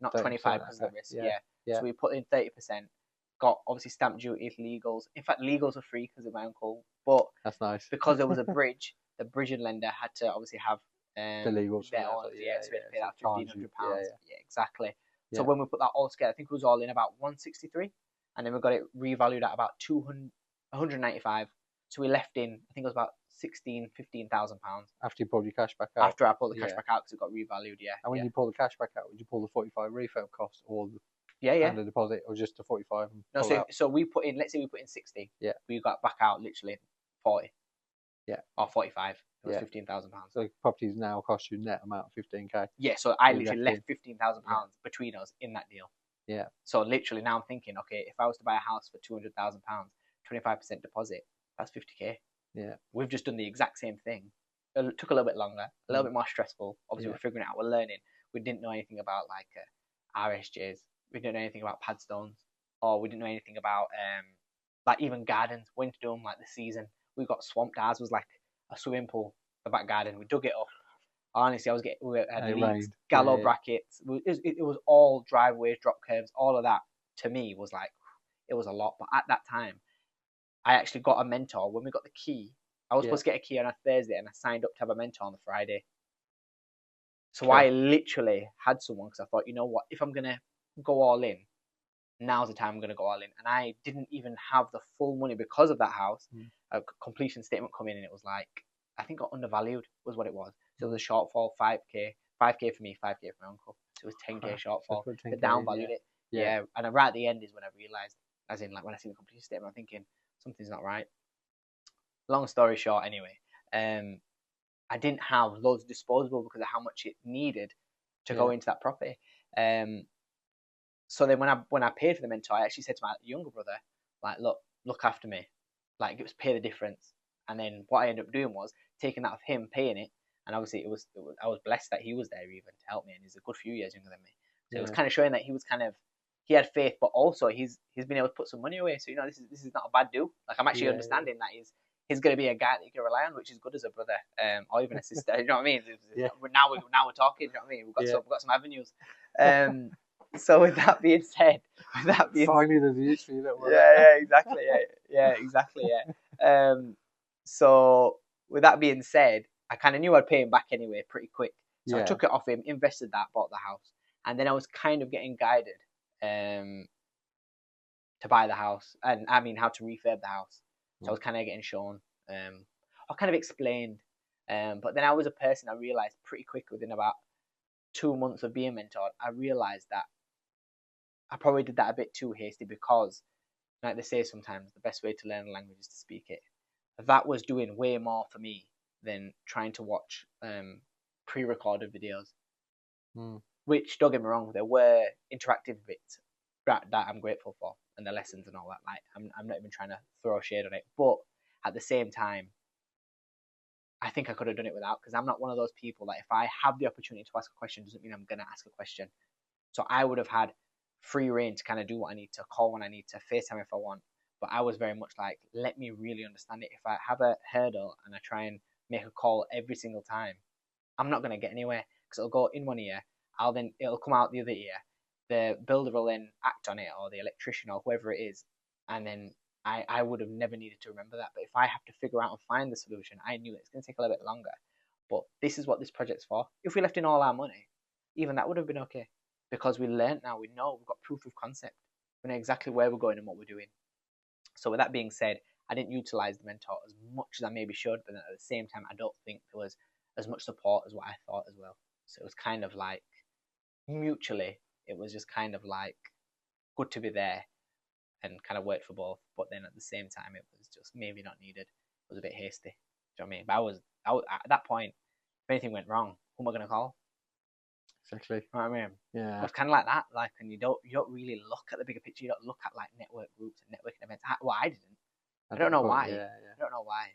B: not 25% because of the risk. Yeah. So we put in 30%, got obviously stamp duty, legals. In fact, legals were free because of my uncle. But
A: that's nice.
B: Because there was a bridge, the bridging lender had to obviously have
A: the legals.
B: Their own, so we had to pay that £1,500. Yeah, exactly.
A: Yeah.
B: So when we put that all together, I think it was all in about 163, and then we got it revalued at about 195. So we left in, I think it was about £15,000.
A: After you pulled your cash back out.
B: After I pulled the cash back out because it got revalued. Yeah.
A: And when you pull the cash back out, would you pull the 45 refurb cost or the
B: and
A: the deposit, or just the 45?
B: So we put in, let's say we put in 60.
A: Yeah.
B: We got back out literally 40.
A: Yeah.
B: Or 45. It was £15,000.
A: So the properties now cost you net amount of 15k.
B: Yeah. So I literally left £15,000 between us in that deal.
A: Yeah.
B: So literally now I'm thinking, okay, if I was to buy a house for £200,000, 25% deposit, that's 50k.
A: Yeah.
B: We've just done the exact same thing. It took a little bit longer, a little bit more stressful. Obviously, we're figuring it out. We're learning. We didn't know anything about like RSJs. We didn't know anything about padstones, or we didn't know anything about like even gardens. When to do them, like the season. We got swamped. Ours was like a swimming pool, the back garden. We dug it up. Honestly, we had leaks, gallows brackets. It was all driveways, drop curves, all of that. To me, was like, it was a lot. But at that time, I actually got a mentor. When we got the key, I was supposed to get a key on a Thursday, and I signed up to have a mentor on the Friday. So I literally had someone, because I thought, you know what, if I'm going to go all in, now's the time I'm going to go all in. And I didn't even have the full money because of that house. A completion statement come in, and it was like, I think got undervalued was what it was. So it was a shortfall, 5k for me, 5k for my uncle. So it was 10k shortfall. They downvalued it. Yeah. And right at the end is when I realised, as in like when I see the completion statement, I'm thinking, something's not right. Long story short, anyway, I didn't have loads disposable because of how much it needed to go into that property. So then when I paid for the mentor, I actually said to my younger brother, like, look after me, like, it was pay the difference. And then what I ended up doing was taking that of him, paying it, and obviously I was blessed that he was there even to help me, and he's a good few years younger than me. So it was kind of showing that he had faith, but also he's been able to put some money away. So this is not a bad do. Like, I'm actually understanding that he's going to be a guy that you can rely on, which is good as a brother, or even a sister. You know what I mean?
A: Yeah.
B: Now we're talking. You know what I mean? We've got
A: Yeah.
B: some avenues. So with that being said,
A: finally there's a use for you, don't worry.
B: exactly, exactly. So with that being said, I kind of knew I'd pay him back anyway, pretty quick. So I took it off him, invested that, bought the house, and then I was kind of getting guided to buy the house, and I mean how to refurb the house. So I was kind of getting shown, or kind of explained. But then I was a person, I realized pretty quick within about 2 months of being mentored, I realized that I probably did that a bit too hasty, because, like they say sometimes, the best way to learn a language is to speak it. That was doing way more for me than trying to watch pre-recorded videos. Which, don't get me wrong, there were interactive bits that I'm grateful for, and the lessons and all that. Like, I'm not even trying to throw shade on it, but at the same time, I think I could have done it without, because I'm not one of those people that if I have the opportunity to ask a question, doesn't mean I'm going to ask a question. So I would have had free reign to kind of do what I need to, call when I need to, FaceTime if I want. But I was very much like, let me really understand it. If I have a hurdle and I try and make a call every single time, I'm not going to get anywhere, because it'll go in one ear, it'll come out the other ear. The builder will then act on it, or the electrician, or whoever it is, and then I would have never needed to remember that. But if I have to figure out and find the solution, I knew it's going to take a little bit longer. But this is what this project's for. If we left in all our money, even that would have been okay, because we learned now, we know, we've got proof of concept. We know exactly where we're going and what we're doing. So with that being said, I didn't utilize the mentor as much as I maybe should, but then at the same time, I don't think there was as much support as what I thought as well. So it was kind of like, mutually, it was just kind of like good to be there and kind of worked for both. But then at the same time, it was just maybe not needed. It was a bit hasty. Do you know what I mean? But I was at that point, if anything went wrong, who am I going to call?
A: Exactly.
B: You know what I mean?
A: Yeah.
B: It was kind of like that. Like, and you don't really look at the bigger picture. You don't look at like network groups and networking events. I didn't. I don't know why. I don't know why.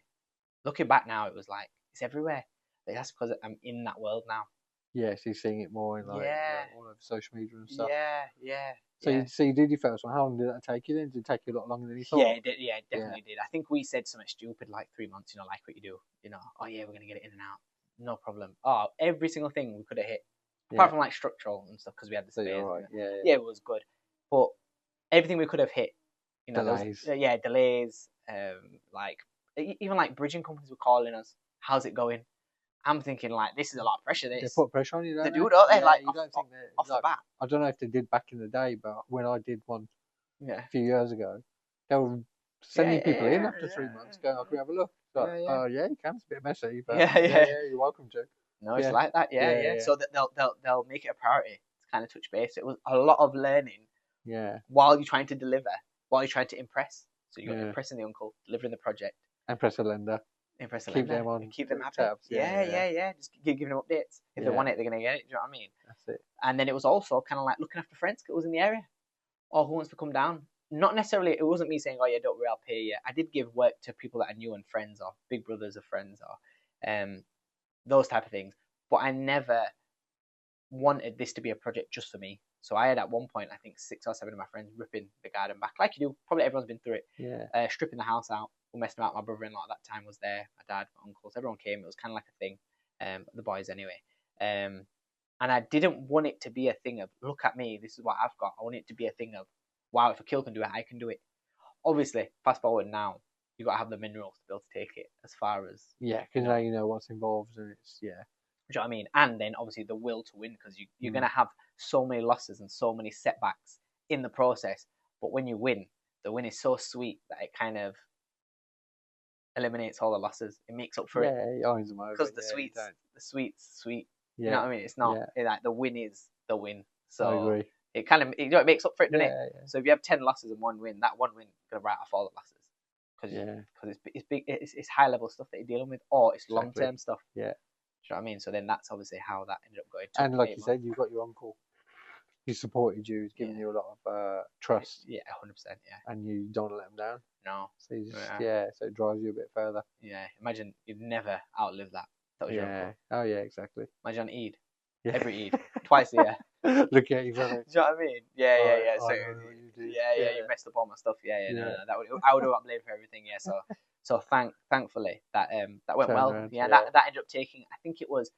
B: Looking back now, it was like, it's everywhere. But that's because I'm in that world now.
A: Yeah, so you're seeing it more in like all over social media and stuff.
B: Yeah.
A: So you did your first one. How long did that take you then? Did it take you a lot longer than you thought?
B: Yeah, it did. Yeah, it definitely did. I think we said something stupid like 3 months, like what you do. Oh yeah, we're going to get it in and out. No problem. Oh, every single thing we could have hit. Apart from like structural and stuff, because we had the space.
A: Right.
B: Yeah, it was good. But everything we could have hit,
A: delays.
B: Delays. Like even like bridging companies were calling us. How's it going? I'm thinking like, this is a lot of pressure.
A: They put pressure on you, don't
B: they? Do, don't they?
A: Yeah,
B: like
A: you don't think that
B: off the bat.
A: I don't know if they did back in the day, but when I did one a few years ago, they were sending people in after 3 months, going, "Oh, can we have a look?" Like, yeah, you can. It's a bit messy, but you're welcome to.
B: No, it's like that. Yeah. So that they'll make it a priority to kind of touch base. It was a lot of learning.
A: Yeah.
B: While you're trying to deliver, while you're trying to impress. So you're impressing the uncle, delivering the project.
A: Impress the lender.
B: Keep them on. Keep them happy. Tabs. Yeah. Just giving them updates. If they want it, they're gonna get it. Do you know what I mean?
A: That's it.
B: And then it was also kind of like looking after friends that was in the area, or who wants to come down. Not necessarily. It wasn't me saying, "Oh yeah, don't worry, I'll pay you." I did give work to people that I knew and friends, or big brothers of friends, or those type of things. But I never wanted this to be a project just for me. So I had at one point, I think 6 or 7 of my friends ripping the garden back, like you do. Probably everyone's been through it.
A: Yeah.
B: Stripping the house out. We messed about. My brother-in-law at that time was there. My dad, my uncles, everyone came. It was kind of like a thing. The boys anyway. And I didn't want it to be a thing of, look at me, this is what I've got. I want it to be a thing of, wow, if Aqeel can do it, I can do it. Obviously, fast forward now, you've got to have the minerals to be able to take it as far as...
A: Yeah, because now you know what's involved, and it's,
B: Do you know what I mean? And then obviously the will to win, because you're going to have so many losses and so many setbacks in the process. But when you win, the win is so sweet that it kind of eliminates all the losses. It makes up for it.
A: Yeah, because
B: the sweet's sweet. Yeah. You know what I mean? It's not like the win is the win. So
A: I agree.
B: It kind of it makes up for it, doesn't it?
A: Yeah.
B: So if you have 10 losses and 1 win, that 1 win is gonna write off all the losses. Because it's big, it's high level stuff that you're dealing with, or it's long term stuff.
A: Yeah.
B: Do you know what I mean? So then that's obviously how that ended up going.
A: And like you said, you've got your uncle. He supported you. He's given you a lot of trust.
B: Yeah, 100%. Yeah.
A: And you don't want to let him down.
B: No.
A: So you just, so it drives you a bit further.
B: Yeah. Imagine you'd never outlive that. That was your uncle.
A: Oh yeah, exactly.
B: Imagine Eid. Yeah. Every Eid, twice a year.
A: Look at you, brother.
B: Do you know what I mean? Yeah. So you messed up all my stuff. No, I would have outlived for everything. Yeah. So So thankfully that went
A: Turned
B: well.
A: around,
B: Yeah,
A: yeah.
B: that ended up taking, I think it was,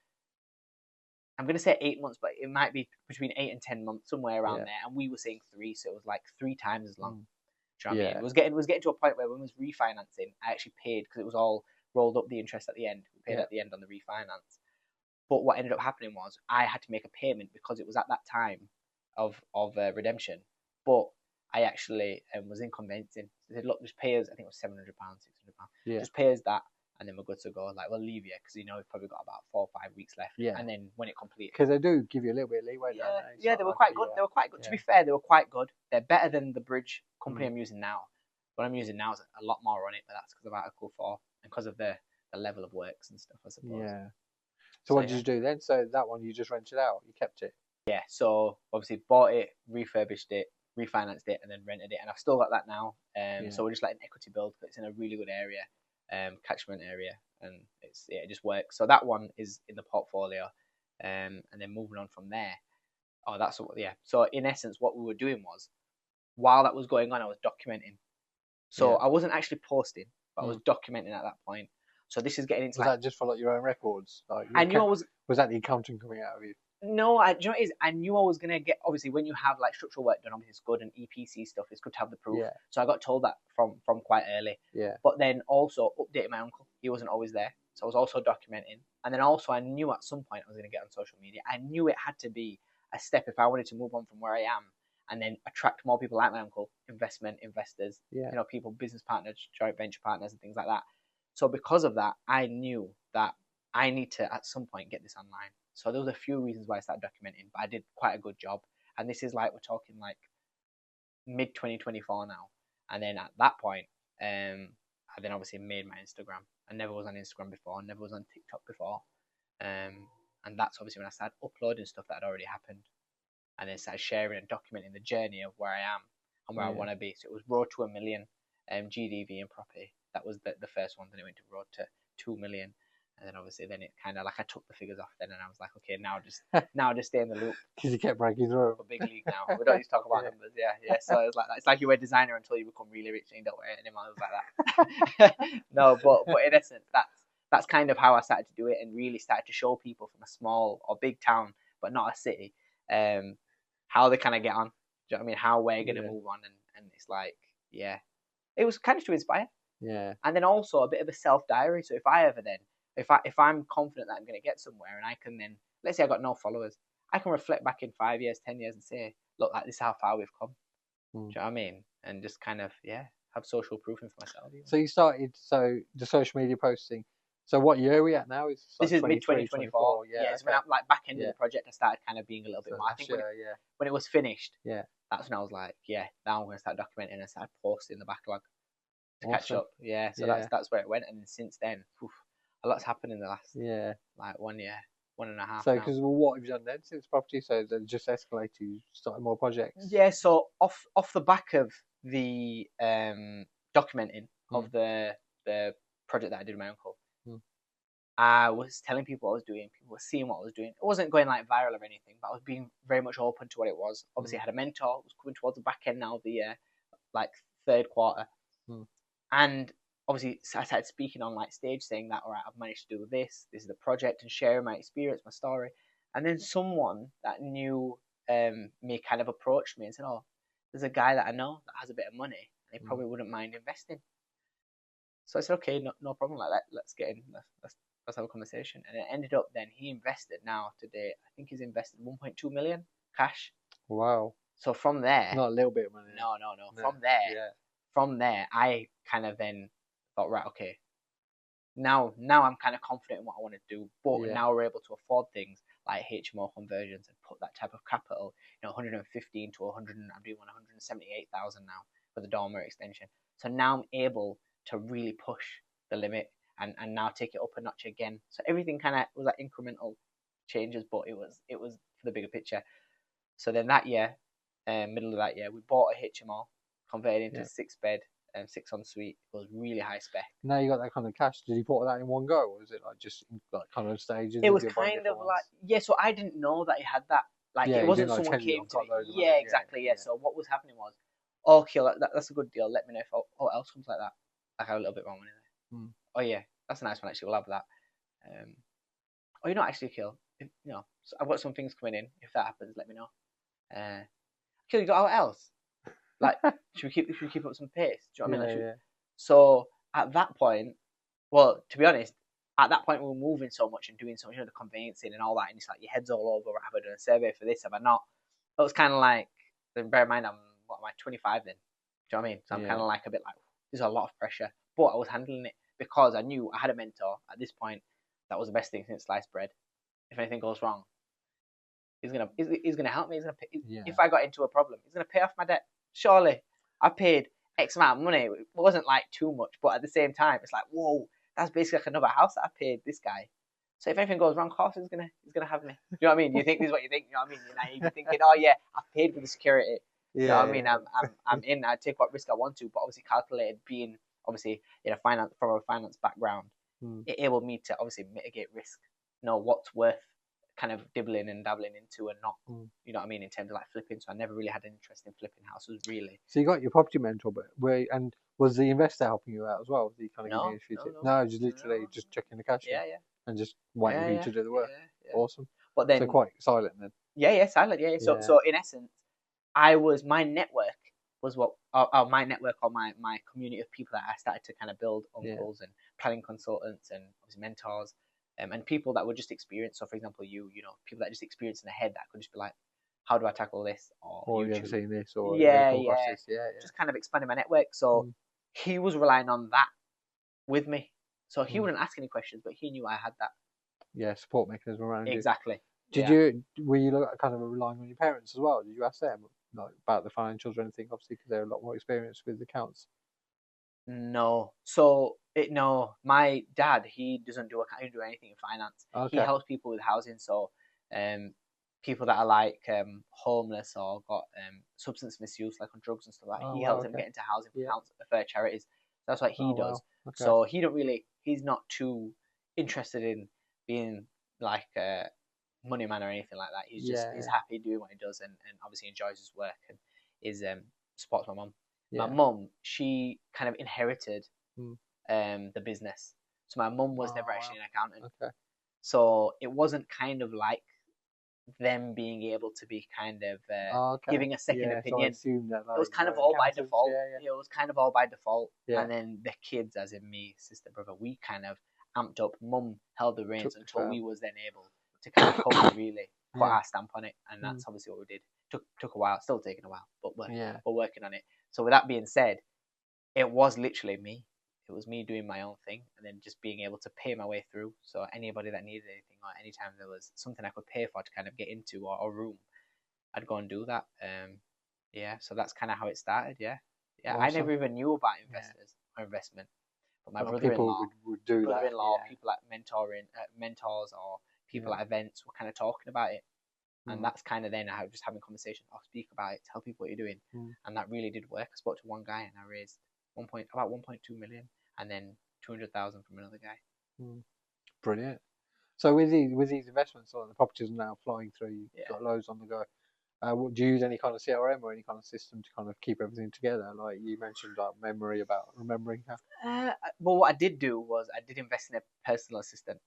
B: I'm going to say 8 months, but it might be between 8 and 10 months, somewhere around
A: Yeah.
B: there. And we were saying 3, so it was like 3 times as long.
A: Mm.
B: Do you know what I mean?
A: Yeah.
B: It was getting to a point where when we was refinancing, I actually paid, because it was all rolled up, the interest at the end. We paid
A: Yeah.
B: at the end on the refinance. But what ended up happening was I had to make a payment because it was at that time of redemption. But I actually was inconveniencing. They said, look, just pay us. I think it was £700, £600.
A: Yeah.
B: Just pay us that, and then we're good to go. Like, we'll leave you, because we've probably got about 4 or 5 weeks left.
A: Yeah.
B: And then when it completes,
A: Because they do give you a little bit of leeway,
B: yeah,
A: don't they?
B: yeah, they were quite good. They were quite good.
A: Yeah.
B: To be fair, they were quite good. They're better than the bridge company I'm using now. What I'm using now is a lot more on it, but that's because of Article 4 and because of the level of works and stuff, I suppose.
A: Yeah. So what did you do then? So that one you just rented out, you kept it?
B: Yeah, so obviously bought it, refurbished it, refinanced it, and then rented it, and I've still got that now. So we're just letting equity build, but it's in a really good area, catchment area, and it just works. So that one is in the portfolio, and then moving on from there. Oh, that's what, yeah. So in essence, what we were doing was, while that was going on, I was documenting. So I wasn't actually posting, but I was documenting at that point. So this is getting into
A: Was that just for like your own records? Like
B: I knew I was.
A: Was that the accounting coming out of you?
B: No, do you know what it is? I knew I was gonna get. Obviously, when you have like structural work done, obviously it's good, and EPC stuff, it's good to have the proof.
A: Yeah.
B: So I got told that from quite early.
A: Yeah.
B: But then also updating my uncle. He wasn't always there, so I was also documenting. And then also I knew at some point I was gonna get on social media. I knew it had to be a step if I wanted to move on from where I am, and then attract more people like my uncle, investors, people, business partners, joint venture partners, and things like that. So because of that, I knew that I need to at some point get this online. So there was a few reasons why I started documenting, but I did quite a good job. And this is like, we're talking like mid 2024 now. And then at that point, I then obviously made my Instagram. I never was on Instagram before, never was on TikTok before. And that's obviously when I started uploading stuff that had already happened. And then started sharing and documenting the journey of where I am and where I want to be. So it was Road to a Million, GDV in property. That was the first one. Then it went to Road to 2 million. And then obviously then it kind of like I took the figures off then, and I was like, okay, now just stay in the loop.
A: Because you kept breaking through.
B: For big league now. We don't need to talk about numbers. Yeah. So it's like you were a designer until you become really rich and you don't wear it anymore. It was like that. No, but in essence, that's kind of how I started to do it, and really started to show people from a small or big town, but not a city, how they kind of get on. Do you know what I mean? How we're gonna move on, and it's like, yeah, it was kind of to inspire.
A: Yeah.
B: And then also a bit of a self diary. So if I'm confident that I'm going to get somewhere, and I can then, let's say I got no followers, I can reflect back in 5 years, 10 years, and say, look, like, this is how far we've come. Do you know what I mean? And just kind of, have social proofing for myself.
A: So you started, the social media posting. So what year are we at now?
B: This is mid 2024. Yeah, it's when I'm like back end of the project, I started kind of being a little bit more. I think when it was finished, that's when I was like, now I'm going to start documenting and start posting the backlog to catch up. Yeah, so that's where it went. And since then, a lot's happened in the last like 1 year, 1.5.
A: So because what have you done then since property? So then just escalated, you started more projects.
B: Yeah, so off the back of the documenting of the project that I did with my uncle, I was telling people what I was doing. People were seeing what I was doing. It wasn't going like viral or anything, but I was being very much open to what it was. Obviously, I had a mentor. It was coming towards the back end now of the year, like third quarter, and obviously I started speaking on like stage, saying that, all right, I've managed to do this. This is the project, and sharing my experience, my story. And then someone that knew me kind of approached me and said, oh, there's a guy that I know that has a bit of money, and he probably wouldn't mind investing. So I said, okay, no problem like that. Let's get in. Let's have a conversation. And it ended up then he invested now today. I think he's invested 1.2 million cash.
A: Wow.
B: So from there,
A: not a little bit of money.
B: No. From there, I kind of then thought, right, okay, now I'm kind of confident in what I want to do, but now we're able to afford things like HMO conversions and put that type of capital, 115 to 100, I'm doing 178,000 now for the dormer extension. So now I'm able to really push the limit and now take it up a notch again. So everything kind of was like incremental changes, but it was for the bigger picture. So then that year, middle of that year, we bought a HMO, converted into a 6-bed and 6 ensuite. It was really high spec.
A: Now you got that kind of cash. Did you put that in one go, or was it like just like kind of stages?
B: It was kind of like so I didn't know that he had that. Like it wasn't someone came to me. Exactly. So what was happening was, okay, that's a good deal. Let me know if what else comes like that. Like I have a little bit more money there. Oh yeah, that's a nice one actually. We'll have that. Oh, you know, actually, Kill. If, you know, so I've got some things coming in. If that happens, let me know. Kill, you got what else? Like, should we keep up some pace? Do you know what I mean? Like, so at that point, well, to be honest, at that point we were moving so much and doing so much, you know, the conveyancing and all that, and it's like your head's all over. Have I done a survey for this? Have I not? It was kind of like, bear in mind, what am I, 25 then? Do you know what I mean? So I'm kind of like a bit like, there's a lot of pressure, but I was handling it because I knew I had a mentor at this point. That was the best thing since sliced bread. If anything goes wrong, he's gonna help me. He's gonna pay, if I got into a problem, he's gonna pay off my debt. Surely, I paid X amount of money. It wasn't like too much, but at the same time, it's like, whoa, that's basically like another house that I paid this guy. So if anything goes wrong, of course he's gonna have me. You know what I mean? You think this is what you think. You know what I mean? You're naive. You're thinking, oh yeah, I've paid for the security. You know what I mean? I'm in. I take what risk I want to, but obviously calculated. Being obviously in a finance background, it enabled me to obviously mitigate risk. Know what's worth kind of dibbling and dabbling into and not, you know what I mean, in terms of like flipping. So I never really had an interest in flipping houses, really.
A: So you got your property mentor, but was the investor helping you out as well? Was he kind of giving you a few tips? No, just literally just checking the cash in. And just waiting for you to do the work. Awesome.
B: But then,
A: so quite silent then.
B: Silent. So in essence, my network was my network or my community of people that I started to kind of build, uncles and planning consultants and obviously mentors. And people that were just experienced. So, for example, you know, people that just experienced in the head that could just be like, how do I tackle this?
A: Or you ever seen this? Or
B: just kind of expanding my network. So he was relying on that with me. So he wouldn't ask any questions, but he knew I had that.
A: Yeah, support mechanism around you.
B: Exactly.
A: Were you kind of relying on your parents as well? Did you ask them like about the financials or anything? Obviously, because they're a lot more experienced with accounts.
B: No. So my dad, he doesn't do anything in finance. Okay. He helps people with housing. So, people that are like homeless or got substance misuse, like on drugs and stuff like that. He helps them get into housing for charities. That's what he does. Wow. Okay. So he's not too interested in being like a money man or anything like that. He's happy doing what he does and obviously enjoys his work and supports my mum. My mum, she kind of inherited the business. So my mum was never actually an accountant. Okay. So it wasn't kind of like them being able to be kind of giving a second opinion. So it was kind of all by default. It was kind of all by default. And then the kids, as in me, sister, brother, we kind of amped up. Mum held the reins until we was then able to kind of come really put our stamp on it. And that's obviously what we did. Took a while, still taking a while, but we're working on it. So with that being said, it was literally me. It was me doing my own thing and then just being able to pay my way through. So anybody that needed anything or anytime there was something I could pay for to kind of get into or a room, I'd go and do that. So that's kind of how it started. Awesome. I never even knew about investors or investment, but my brother-in-law
A: would do that.
B: People at mentors or people at events were kind of talking about it. And that's kind of then I was just having conversations. I'll speak about it, tell people what you're doing, and that really did work. I spoke to one guy and I raised about 1.2 million, and then 200,000 from another guy.
A: Brilliant. So with these investments, like the properties are now flying through, you've got loads on the go. Do you use any kind of CRM or any kind of system to kind of keep everything together? Like you mentioned, like memory about remembering how.
B: Well, what I did do was I did invest in a personal assistant.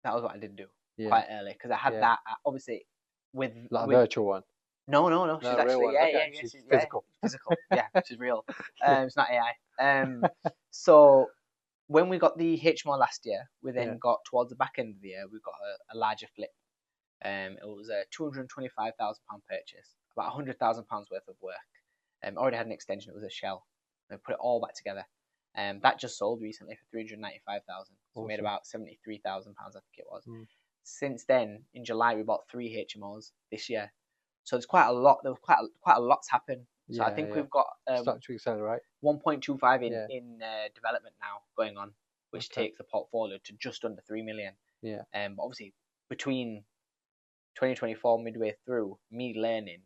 B: That was what I did do quite early because I had that obviously. With
A: a virtual one?
B: No. She's actually she's physical. She's real. It's not AI. So when we got the HMO last year, we then got towards the back end of the year, we got a larger flip. It was a £225,000 purchase, about £100,000 worth of work. Already had an extension. It was a shell. We put it all back together. That just sold recently for £395,000. So we made about £73,000, I think it was. Since then, in July, we bought 3 HMOs this year. So there's quite a lot. There was quite a lot's happened. So I think we've got
A: start to accelerate
B: 1.25 in development now going on, which takes the portfolio to just under 3 million. But obviously between 2024 midway through, me learning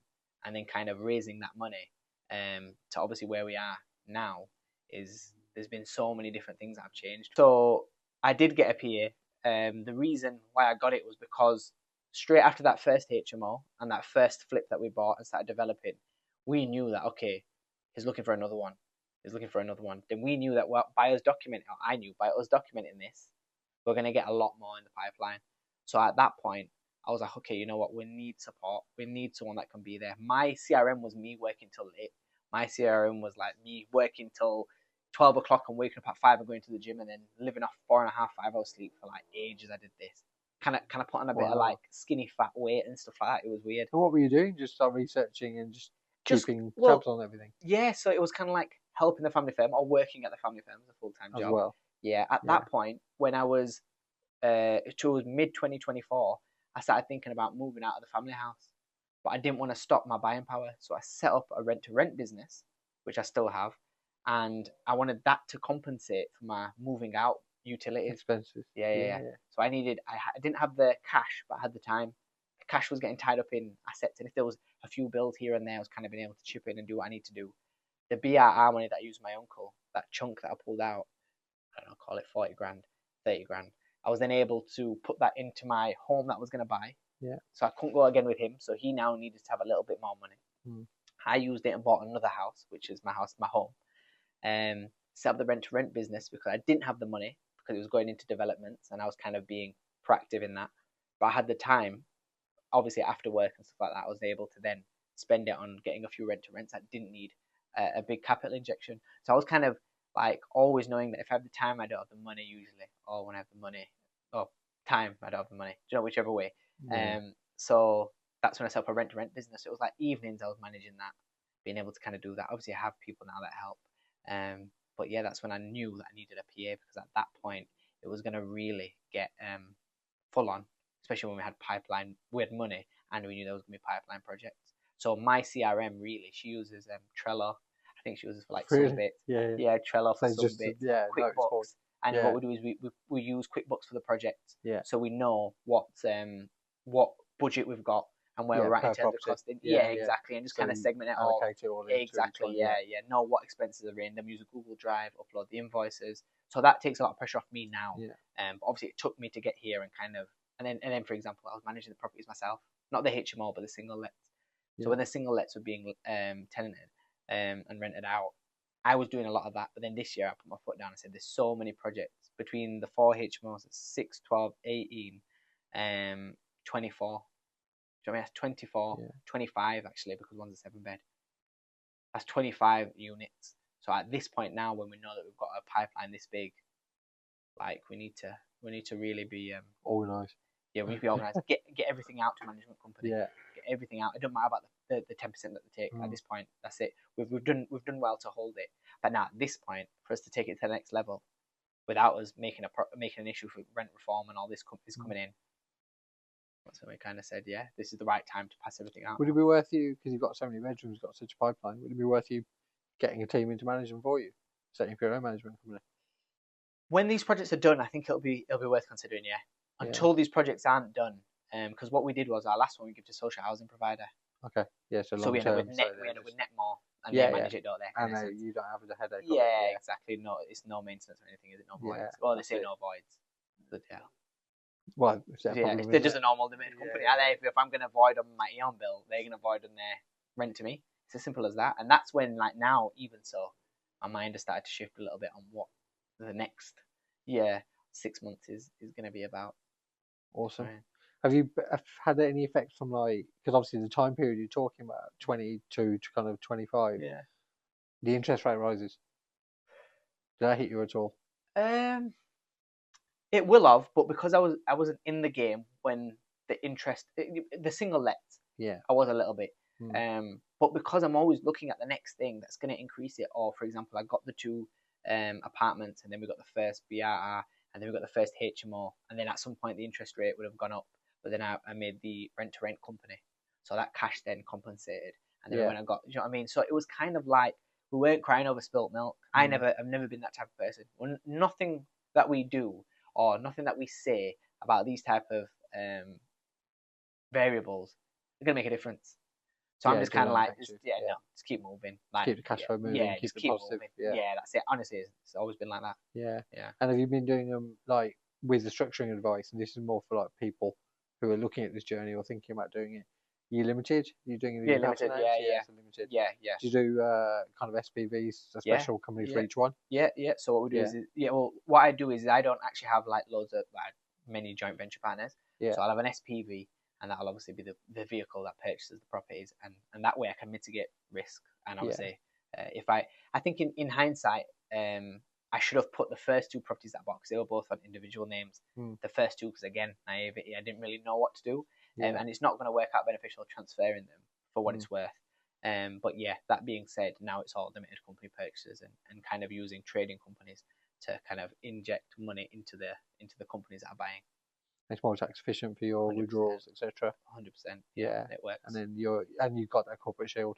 B: and then kind of raising that money to obviously where we are now there's been so many different things that have changed. So I did get a PA. The reason why I got it was because straight after that first HMO and that first flip that we bought and started developing, we knew that, okay, he's looking for another one. is looking for another one. Then we knew that by us documenting, or I knew by us documenting this, we're going to get a lot more in the pipeline. So at that point, I was like, okay, you know what? We need support. We need someone that can be there. My CRM was me working till late. My CRM was like me working till 12 o'clock and waking up at 5 and going to the gym and then living off 4.5, 5 hours sleep for like ages. I did this. Kind of put on a bit of like skinny fat weight and stuff like that. It was weird.
A: And what were you doing? Just start researching and just keeping tabs on everything?
B: Yeah, so it was kind of like helping the family firm or working at the family firm as a full-time job.
A: As well.
B: Yeah, at that point, when I was towards mid-2024, I started thinking about moving out of the family house. But I didn't want to stop my buying power. So I set up a rent-to-rent business, which I still have. And I wanted that to compensate for my moving out utilities.
A: Expenses.
B: Yeah. So I didn't have the cash, but I had the time. The cash was getting tied up in assets. And if there was a few bills here and there, I was kind of being able to chip in and do what I need to do. The BRR money that I used my uncle, that chunk that I pulled out, I don't know, call it 40 grand, 30 grand. I was then able to put that into my home that I was going to buy.
A: Yeah.
B: So I couldn't go again with him. So he now needed to have a little bit more money. I used it and bought another house, which is my house, my home. Set up the rent-to-rent business because I didn't have the money because it was going into developments and I was kind of being proactive in that. But I had the time, obviously after work and stuff like that, I was able to then spend it on getting a few rent-to-rents that didn't need a big capital injection. So I was kind of like always knowing that if I have the time, I don't have the money usually, or when I have the money, time, I don't have the money. Do you know, whichever way. Yeah. So that's when I set up a rent-to-rent business. It was like evenings I was managing that, being able to kind of do that. Obviously, I have people now that help. But yeah, that's when I knew that I needed a PA because at that point it was going to really get full on, especially when we had pipeline, we had money, and we knew there was going to be pipeline projects. So my CRM really, she uses Trello. I think she uses for like some bits. Yeah, Trello for some bits. QuickBooks. And what we do is we use QuickBooks for the projects.
A: Yeah.
B: So we know what budget we've got and where we're at in terms of costing. Exactly. And just kind of segment it all. Exactly. Know what expenses are in. Then use a Google Drive, upload the invoices. So that takes a lot of pressure off me now. But obviously it took me to get here and kind of and then for example I was managing the properties myself, not the HMO but the single lets. So when the single lets were being tenanted and rented out, I was doing a lot of that. But then this year I put my foot down and said there's so many projects between the 4 HMOs, 6, 12, 18, 24. Do you know what I mean? That's 24, 25 actually, because one's a 7-bed. That's 25 units. So at this point now, when we know that we've got a pipeline this big, like we need to really be
A: organised.
B: Yeah, we need to be organised. Get everything out to management company.
A: Yeah.
B: Get everything out. It doesn't matter about the 10% that they take. At this point, that's it. We've done well to hold it. But now at this point, for us to take it to the next level, without us making an issue for rent reform and all this is coming in. So we kind of said, yeah, this is the right time to pass everything out.
A: Would it be worth you, because you've got so many bedrooms, got such a pipeline, would it be worth you getting a team in to manage them for you, setting up your own management company?
B: When these projects are done, I think it'll be worth considering. Yeah. Until these projects aren't done, because what we did was our last one we give to social housing provider.
A: Okay. Yeah. So
B: we end up with Netmore, and they manage it, don't they?
A: And you don't have the headache.
B: Yeah, exactly. No, it's no maintenance or anything. Is it no voids? Well, they say no voids. But yeah.
A: Well,
B: if they're just a normal limited company, if I'm going to void on my Eon bill, they're going to void on their rent to me. It's as simple as that. And that's when, like now, even so, my mind has started to shift a little bit on what the next 6 months is going to be about.
A: Awesome. Right. Have you had any effect from because obviously the time period you're talking about, 22 to kind of 25.
B: Yeah.
A: The interest rate rises. Did that hit you at all?
B: It will have, but because I wasn't in the game when the single lets.
A: Yeah.
B: I was a little bit. But because I'm always looking at the next thing that's going to increase it, or for example, I got the 2 apartments, and then we got the first BRR, and then we got the first HMO, and then at some point the interest rate would have gone up, but then I made the rent-to-rent company, so that cash then compensated, and then when I got, you know what I mean? So it was kind of like we weren't crying over spilt milk. I've never been that type of person. Nothing that we do or nothing that we say about these type of variables are gonna make a difference. So I'm just kind of like, just keep moving. Like,
A: keep the cash flow moving.
B: Keep positive. Moving. That's it. Honestly, it's always been like that.
A: Yeah. And have you been doing them with the structuring advice? And this is more for people who are looking at this journey or thinking about doing it. You limited? You doing
B: Yeah,
A: your
B: limited.
A: names?
B: Yeah.
A: So limited.
B: Yeah, yeah.
A: Do you do kind of SPVs, a
B: Yeah,
A: special company for
B: yeah.
A: each one?
B: Yeah, yeah. So what we do
A: Yeah.
B: is, well, what I do is I don't actually have like loads of like many joint venture partners.
A: Yeah.
B: So I'll have an SPV, and that'll obviously be the vehicle that purchases the properties, and that way I can mitigate risk. And obviously, if I think in hindsight, I should have put the first two properties that I bought because they were both on individual names. The first two, because again, naivety, I didn't really know what to do, and it's not going to work out beneficial transferring them for what it's worth. But yeah, that being said, now it's all limited company purchases and kind of using trading companies to kind of inject money into the companies that are buying.
A: It's more tax efficient for your
B: 100%.
A: withdrawals, etc.
B: 100%.
A: Yeah,
B: it works.
A: and then you've got that corporate shield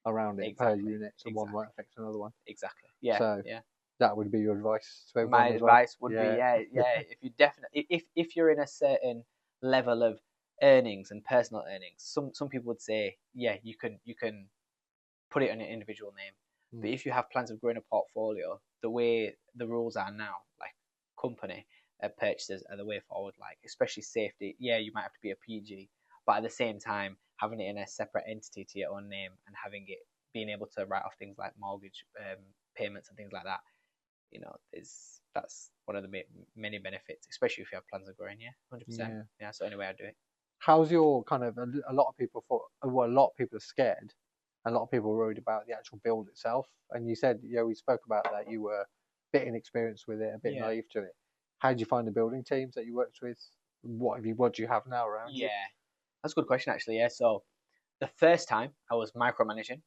A: around it per unit, so one won't affect another one.
B: Exactly. Yeah.
A: So
B: yeah.
A: that would be your advice to everyone.
B: My
A: as
B: advice
A: well.
B: would be if you definitely if you're in a certain level of earnings and personal earnings, some people would say you can put it on an individual name. But if you have plans of growing a portfolio, the way the rules are now, like company purchases are the way forward. Like especially safety, you might have to be a PG, but at the same time having it in a separate entity to your own name and having it being able to write off things like mortgage payments and things like that, that's one of the many benefits, especially if you have plans of growing. 100%. Yeah. So anyway, I do it.
A: How's your kind of a lot of people a lot of people are scared. A lot of people are worried about the actual build itself. And you said, we spoke about that. You were a bit inexperienced with it, a bit naive to it. How did you find the building teams that you worked with? What do you have now around you?
B: That's a good question, actually. So the first time I was micromanaging.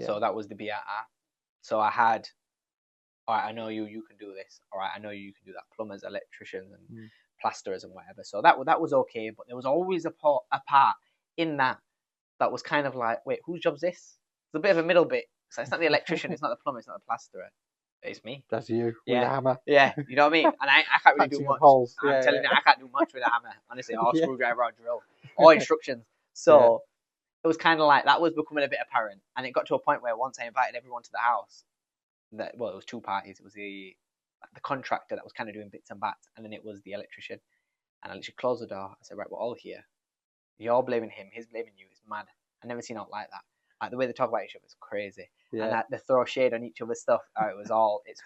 B: So that was the BRR. So I had, all right, I know you can do this. All right, I know you can do that. Plumbers, electricians, and plasterers and whatever. So that was okay. But there was always a part in that was kind of like, wait, whose job's this? It's a bit of a middle bit. So it's not the electrician, it's not the plumber, it's not the plasterer. It's me.
A: That's you with a hammer.
B: Yeah, you know what I mean? And I can't really do much.
A: Holes.
B: I'm telling you, I can't do much with a hammer, honestly, or screwdriver or drill, or instructions. So it was kind of like, that was becoming a bit apparent. And it got to a point where once I invited everyone to the house, it was two parties. It was the contractor that was kind of doing bits and bats, and then it was the electrician. And I literally closed the door. I said, right, we're all here. You're blaming him, he's blaming you. It's mad. I've never seen it like that. Like the way they talk about each other is crazy. And that they throw shade on each other's stuff. It's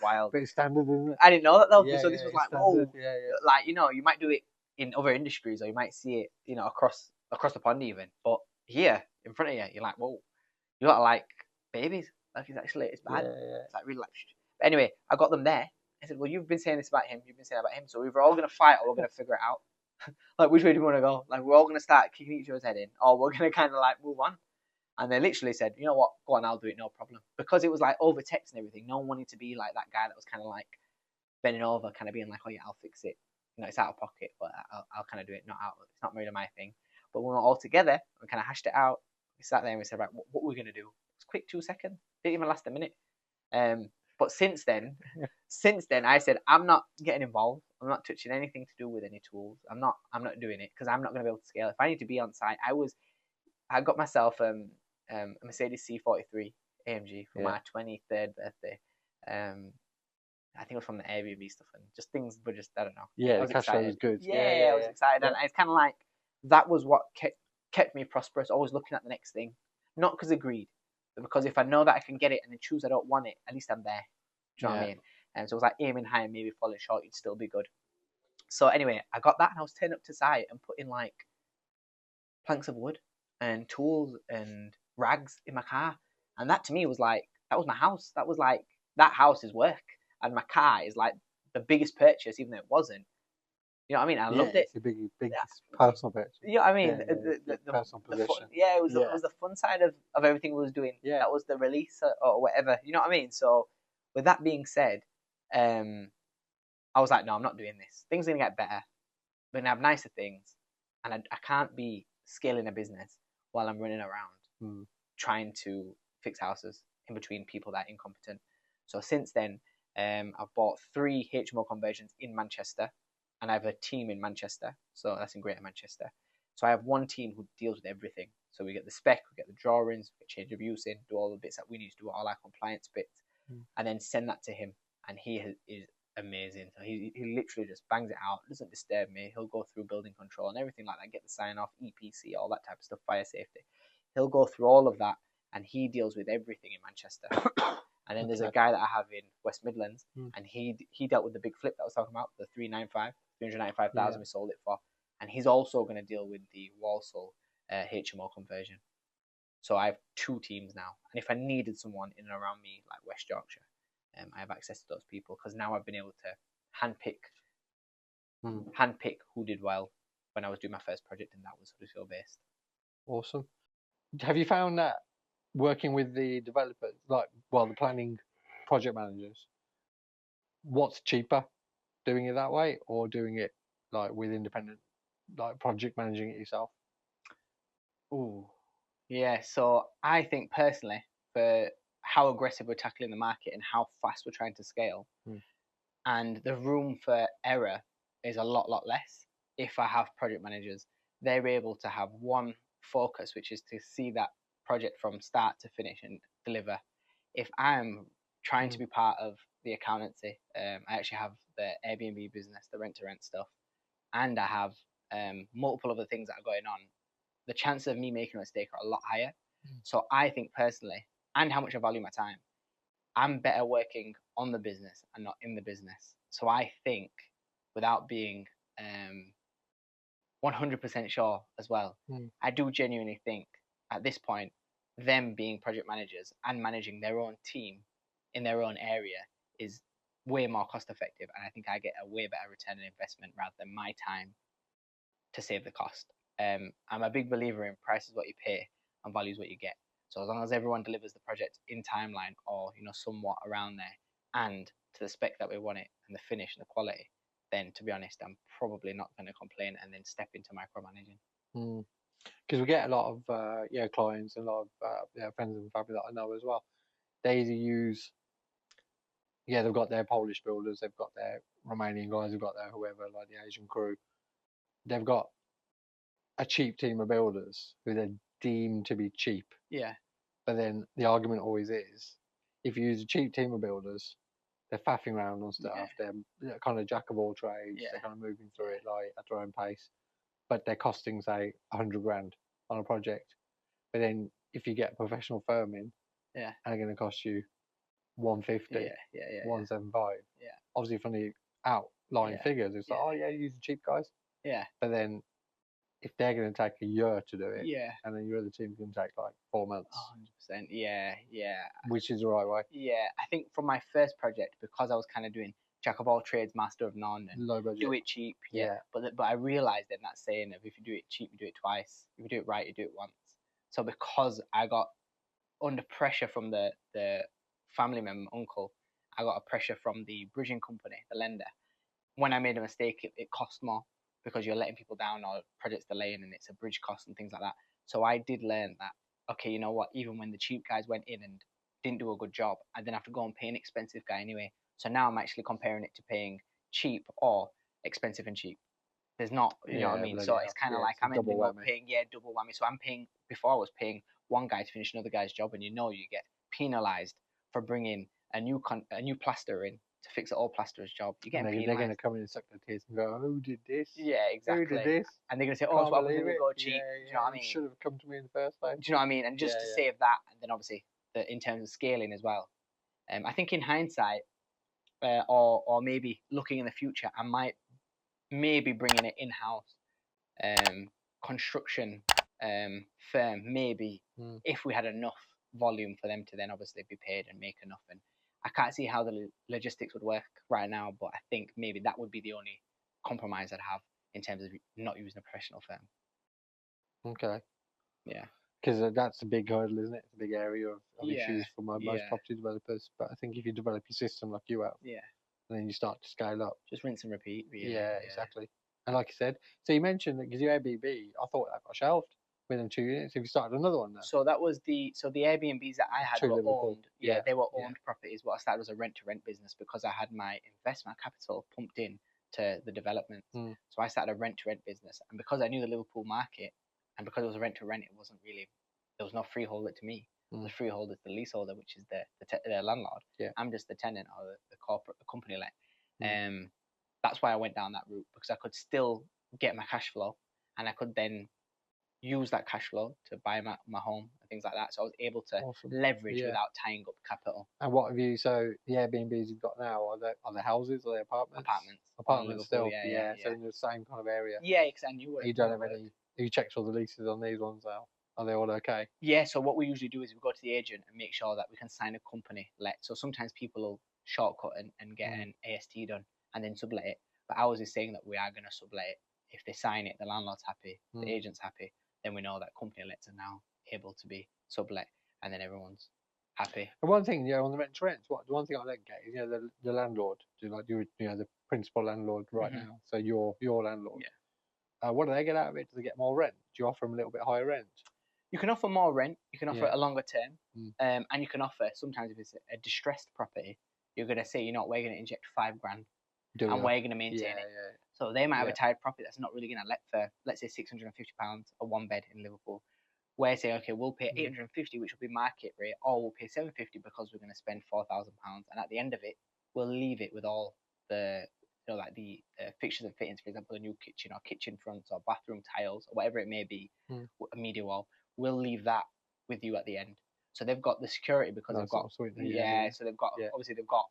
B: wild.
A: But it's standard, isn't it?
B: I didn't know that though. So this was like,
A: standard.
B: whoa. Like, you might do it in other industries, or you might see it, across the pond even. But here, in front of you, you're like, whoa. You're not like babies. Like it's bad. It's like really like. But anyway, I got them there. I said, well, you've been saying this about him. You've been saying about him. So we're all gonna fight, or we're gonna figure it out. Like, which way do you want to go? Like, we're all going to start kicking each other's head in, or we're going to kind of like move on. And they literally said, you know what, go on, I'll do it, no problem. Because it was like over text and everything. No one wanted to be like that guy that was kind of like bending over, kind of being like, oh yeah, I'll fix it. It's out of pocket, but I'll kind of do it. It's not really my thing. But when we were all together, we kind of hashed it out. We sat there and we said, right, what are we going to do? It's quick, 2 seconds. Didn't even last a minute. But since then, I said, I'm not getting involved. I'm not touching anything to do with any tools. I'm not doing it because I'm not going to be able to scale. If I need to be on site, I got myself a Mercedes C43 AMG for my 23rd birthday. I think it was from the Airbnb stuff, and just things were just, I don't know.
A: Yeah,
B: the
A: cash flow was good.
B: I was excited. And it's kind of like, that was what kept me prosperous, always looking at the next thing. Not because of greed, but because if I know that I can get it and then choose I don't want it, at least I'm there. Do you know what I mean? And so it was like aiming high and maybe falling short, you'd still be good. So anyway, I got that and I was turning up to site and putting like planks of wood and tools and rags in my car. And that to me was like, that was my house. That was like, that house is work. And my car is like the biggest purchase, even though it wasn't. You know what I mean? I loved it.
A: It's a big personal purchase.
B: You know what I mean?
A: The personal possession.
B: It was the fun side of everything we was doing. That was the release or whatever. You know what I mean? So with that being said, I was like, no, I'm not doing this. Things are going to get better. We're going to have nicer things. And I can't be scaling a business while I'm running around trying to fix houses in between people that are incompetent. So since then, I've bought 3 HMO conversions in Manchester, and I have a team in Manchester. So that's in Greater Manchester. So I have one team who deals with everything. So we get the spec, we get the drawings, we get change of use in, do all the bits that we need to do, all our compliance bits, and then send that to him. And he is amazing. So he literally just bangs it out, doesn't disturb me. He'll go through building control and everything like that, get the sign off, EPC, all that type of stuff, fire safety. He'll go through all of that, and he deals with everything in Manchester. And then there's a guy that I have in West Midlands, and he dealt with the big flip that I was talking about, the 395,000 we sold it for, and he's also going to deal with the Walsall HMO conversion. So I have 2 teams now, and if I needed someone in and around me, like West Yorkshire, I have access to those people, because now I've been able to handpick who did well when I was doing my first project, and that was Huddersfield based.
A: Awesome. Have you found that working with the developers, the planning project managers, what's cheaper, doing it that way or doing it like with independent, like project managing it yourself?
B: Ooh, yeah. So I think personally, for how aggressive we're tackling the market and how fast we're trying to scale, and the room for error is a lot less. If I have project managers, they're able to have one focus, which is to see that project from start to finish and deliver. If I'm trying to be part of the accountancy, I actually have the Airbnb business, the rent-to-rent stuff, and I have multiple other things that are going on. The chances of me making a mistake are a lot higher. So I think personally, and how much I value my time, I'm better working on the business and not in the business. So I think, without being 100% sure as well, I do genuinely think at this point, them being project managers and managing their own team in their own area is way more cost effective. And I think I get a way better return on investment rather than my time to save the cost. I'm a big believer in price is what you pay and value is what you get. So as long as everyone delivers the project in timeline or somewhat around there and to the spec that we want it and the finish and the quality, then to be honest, I'm probably not going to complain and then step into micromanaging.
A: Because we get a lot of clients and a lot of friends and family that I know as well. They either use they've got their Polish builders, they've got their Romanian guys, they've got their whoever, like the Asian crew. They've got a cheap team of builders who they're deemed to be cheap.
B: Yeah.
A: But then the argument always is, if you use a cheap team of builders, they're faffing around on stuff. They're kind of jack of all trades. They're kind of moving through it like at their own pace, but they're costing say 100 grand on a project. But then if you get a professional firm in, and they're going to cost you 150, 175.
B: Yeah.
A: Obviously from the outlying figures, it's like, oh yeah, use the cheap guys.
B: Yeah.
A: But then if they're going to take a year to do it,
B: Yeah.
A: and then your other team's going to take like 4 months.
B: 100%. Yeah. Yeah.
A: Which is the right way.
B: Yeah. I think from my first project, because I was kind of doing jack of all trades, master of none, and
A: low budget,
B: do it cheap. Yeah. But I realized in that saying of if you do it cheap, you do it twice. If you do it right, you do it once. So because I got under pressure from the family member, uncle, I got a pressure from the bridging company, the lender. When I made a mistake, it cost more because you're letting people down or projects delaying and it's a bridge cost and things like that. So I did learn that, okay, you know what, even when the cheap guys went in and didn't do a good job, I didn't have to go and pay an expensive guy anyway. So now I'm actually comparing it to paying cheap or expensive and cheap. There's not, you know what I mean? So it's kind of like I'm ending up paying, double whammy. So I'm paying, before I was paying one guy to finish another guy's job, and you get penalised for bringing a new plasterer in to fix an old plasterer's job. You're getting penalised.
A: They're going to come in and suck their teeth and go, who did this?
B: Yeah, exactly.
A: Who did this?
B: And they're going to say, oh, so what happens when we go cheap? Do you know what I mean?
A: Should have come to me in the first place.
B: Do you know what I mean? And just to save that, and then obviously in terms of scaling as well. I think in hindsight, or maybe looking in the future, I might maybe bringing it in-house construction firm, maybe if we had enough volume for them to then obviously be paid and make enough. And I can't see how the logistics would work right now, but I think maybe that would be the only compromise I'd have in terms of not using a professional firm.
A: Okay.
B: Yeah.
A: Because that's a big hurdle, isn't it? It's a big area of issues for most property developers. But I think if you develop a system like you have, and then you start to scale up.
B: Just rinse and repeat, really.
A: Yeah, exactly. And like you said, so you mentioned that because your Airbnb, I thought that got shelved within 2 units. Have you started another one now?
B: So that was the Airbnbs that I had were owned. Yeah, they were owned properties. What I started was a rent-to-rent business because I had my investment capital pumped in to the development. So I started a rent-to-rent business, and because I knew the Liverpool market, and because it was a rent-to-rent, it wasn't really, there was no freeholder to me. The freeholder is the leaseholder, which is the landlord. I'm just the tenant or the corporate, the company let. That's why I went down that route, because I could still get my cash flow, and I could then use that cash flow to buy my home and things like that. So I was able to leverage without tying up capital.
A: And what have you? So the Airbnbs you've got now, are they houses? Are they apartments? Apartments still. Yeah. So in the same kind of area.
B: Yeah, because I knew where
A: you don't have any. You checked all the leases on these ones out. Are they all okay?
B: Yeah. So what we usually do is we go to the agent and make sure that we can sign a company let. So sometimes people will shortcut and get an AST done and then sublet it. But ours is saying that we are going to sublet it. If they sign it, the landlord's happy, the agent's happy, then we know that company lets are now able to be sublet, and then everyone's happy.
A: And one thing, on the rent to rents, the one thing I don't get is, the landlord, the principal landlord right now. So your landlord. Yeah. What do they get out of it? Do they get more rent? Do you offer them a little bit higher rent?
B: You can offer more rent. You can offer it a longer term, and you can offer sometimes if it's a distressed property, you're going to say, we're going to inject $5,000, and we're going to maintain it. Yeah. So they might have a tired property that's not really going to let for, let's say, £650 a one bed in Liverpool. We're saying, okay, we'll pay 850, which will be market rate, or we'll pay 750 because we're going to spend £4,000, and at the end of it, we'll leave it with all the, like the fixtures and fittings, for example, a new kitchen or kitchen fronts or bathroom tiles or whatever it may be, a media wall. We'll leave that with you at the end. So they've got the security because they've got, so they've got, obviously they've got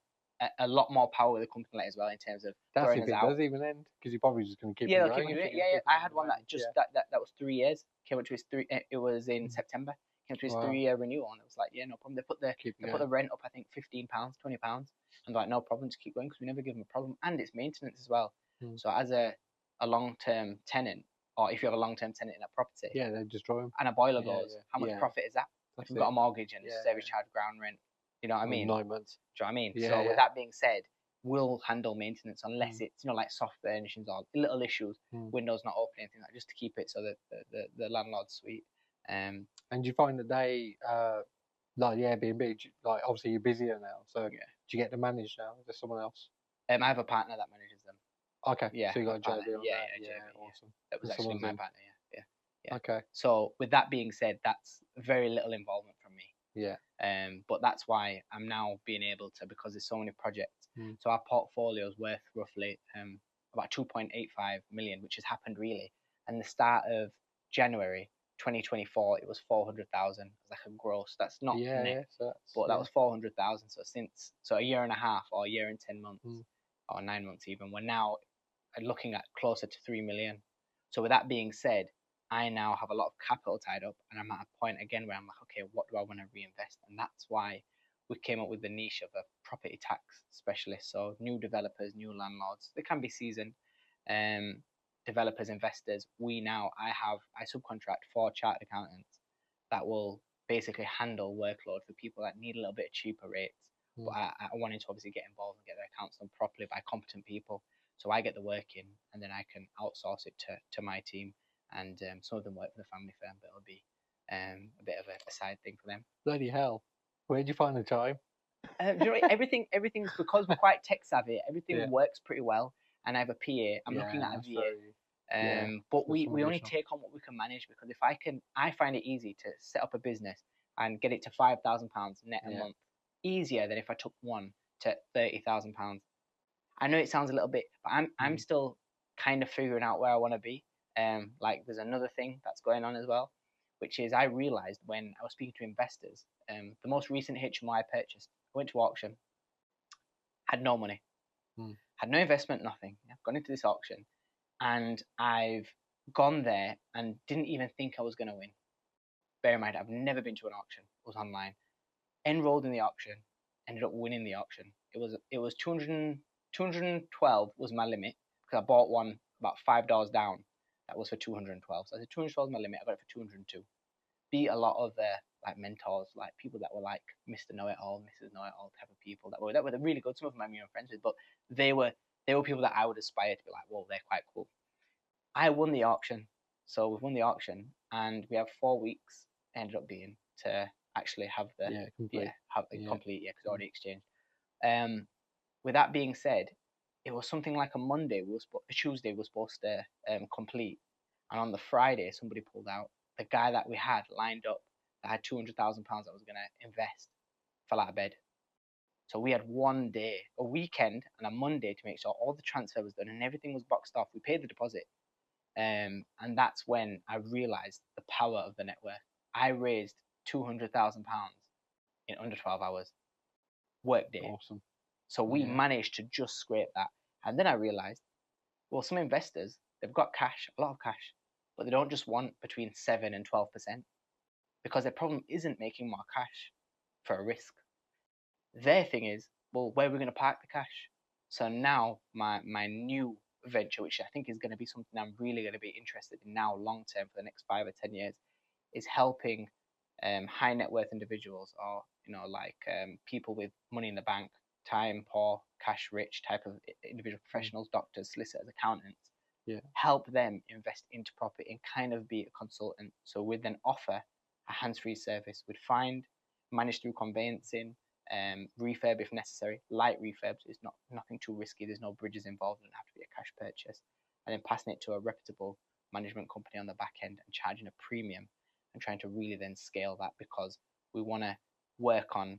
B: a lot more power with the company as well in terms of
A: throwing us out. Does even end, because you're probably just going to keep it going.
B: I had one that just that was 3 years. Came up to his it was in September. Came to his 3-year renewal, and it was like, no problem. They put the rent up, I think £15, £20, and like, no problem, just keep going, because we never give them a problem, and it's maintenance as well. So as a long-term tenant, or if you have a long-term tenant in a property,
A: they just draw them,
B: and a boiler goes, how much profit is that? If you've got a mortgage and service charge, ground rent, you know what I mean?
A: 9 months.
B: Do you know what I mean? So with that being said, we'll handle maintenance unless it's like soft furnishings or little issues, windows not opening, things like, just to keep it so that the landlord's sweet.
A: And do you find that they like the Airbnb, like obviously you're busier now, so do you get to manage now? Is there someone else?
B: I have a partner that manages them.
A: Okay. Yeah. So you got a JB on that.
B: Awesome. That was actually my partner. Yeah.
A: Okay.
B: So with that being said, that's very little involvement from me.
A: Yeah.
B: But that's why I'm now being able to, because there's so many projects. So our portfolio is worth roughly about 2.85 million, which has happened really. And the start of January 2024, it was 400,000. It's like a gross. That's not net, but that was 400,000. So a year and a half, or a year and 10 months, or 9 months even, we're now looking at closer to 3 million. So with that being said, I now have a lot of capital tied up, and I'm at a point again where I'm like, okay, what do I want to reinvest? And that's why we came up with the niche of a property tax specialist. So new developers, new landlords, they can be seasoned developers, investors. I subcontract 4 chartered accountants that will basically handle workload for people that need a little bit cheaper rates. But I wanted to obviously get involved and get their accounts done properly by competent people. So I get the work in, and then I can outsource it to my team. And some of them work for the family firm, but it'll be a bit of a side thing for them.
A: Bloody hell. Where'd you find the time?
B: Everything's because we're quite tech savvy, everything works pretty well. And I have a PA, I'm looking at a VA. But we only take on what we can manage, because I find it easy to set up a business and get it to £5,000 net a month, easier than if I took one to £30,000. I know it sounds a little bit, but I'm still kind of figuring out where I want to be. Like there's another thing that's going on as well, which is I realized when I was speaking to investors, the most recent HMO I purchased, I went to auction, had no money, had no investment, nothing. I've gone into this auction, and I've gone there and didn't even think I was going to win. Bear in mind, I've never been to an auction. It was online. Enrolled in the auction, ended up winning the auction. It was 212 was my limit, because I bought one about $5 down. That was for 212. So I said 212 is my limit. I got it for 202. Beat a lot of like mentors, like people that were like Mr. Know-It-All, Mrs. Know-It-All type of people that were really good. Some of them I'm even friends with, but they were people that I would aspire to be like, whoa, they're quite cool. I won the auction. So we've won the auction, and we have 4 weeks, ended up being, to actually have the complete, because already exchanged. With that being said, it was something like a Monday, a Tuesday was supposed to complete, and on the Friday somebody pulled out. The guy that we had lined up that had £200,000 that was going to invest fell out of bed. So we had one day, a weekend, and a Monday to make sure all the transfer was done and everything was boxed off. We paid the deposit. And that's when I realized the power of the network. I raised £200,000 in under 12 hours, work day.
A: Awesome.
B: So we managed to just scrape that. And then I realized, well, some investors, they've got cash, a lot of cash, but they don't just want between 7 and 12% because their problem isn't making more cash for a risk. Their thing is, well, where are we going to park the cash? So now my new venture, which I think is going to be something I'm really going to be interested in now long term for the next 5 or 10 years, is helping high net worth individuals, or like people with money in the bank, time poor, cash rich type of individual professionals, doctors, solicitors, accountants, help them invest into property and kind of be a consultant. So we'd then offer a hands-free service. We'd find, manage through conveyancing, refurb if necessary, light refurbs. It's nothing too risky. There's no bridges involved. It doesn't have to be a cash purchase. And then passing it to a reputable management company on the back end and charging a premium and trying to really then scale that, because we want to work on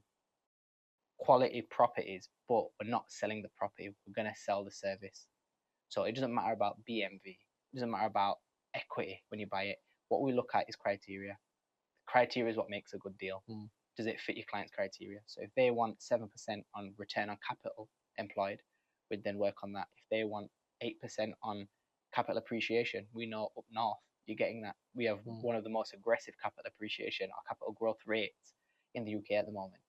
B: quality properties, but we're not selling the property. We're going to sell the service. So it doesn't matter about BMV. It doesn't matter about equity when you buy it. What we look at is criteria. Criteria is what makes a good deal. Does it fit your client's criteria? So if they want 7% on return on capital employed, we'd then work on that. If they want 8% on capital appreciation, we know up north you're getting that. We have one of the most aggressive capital appreciation or capital growth rates in the UK at the moment.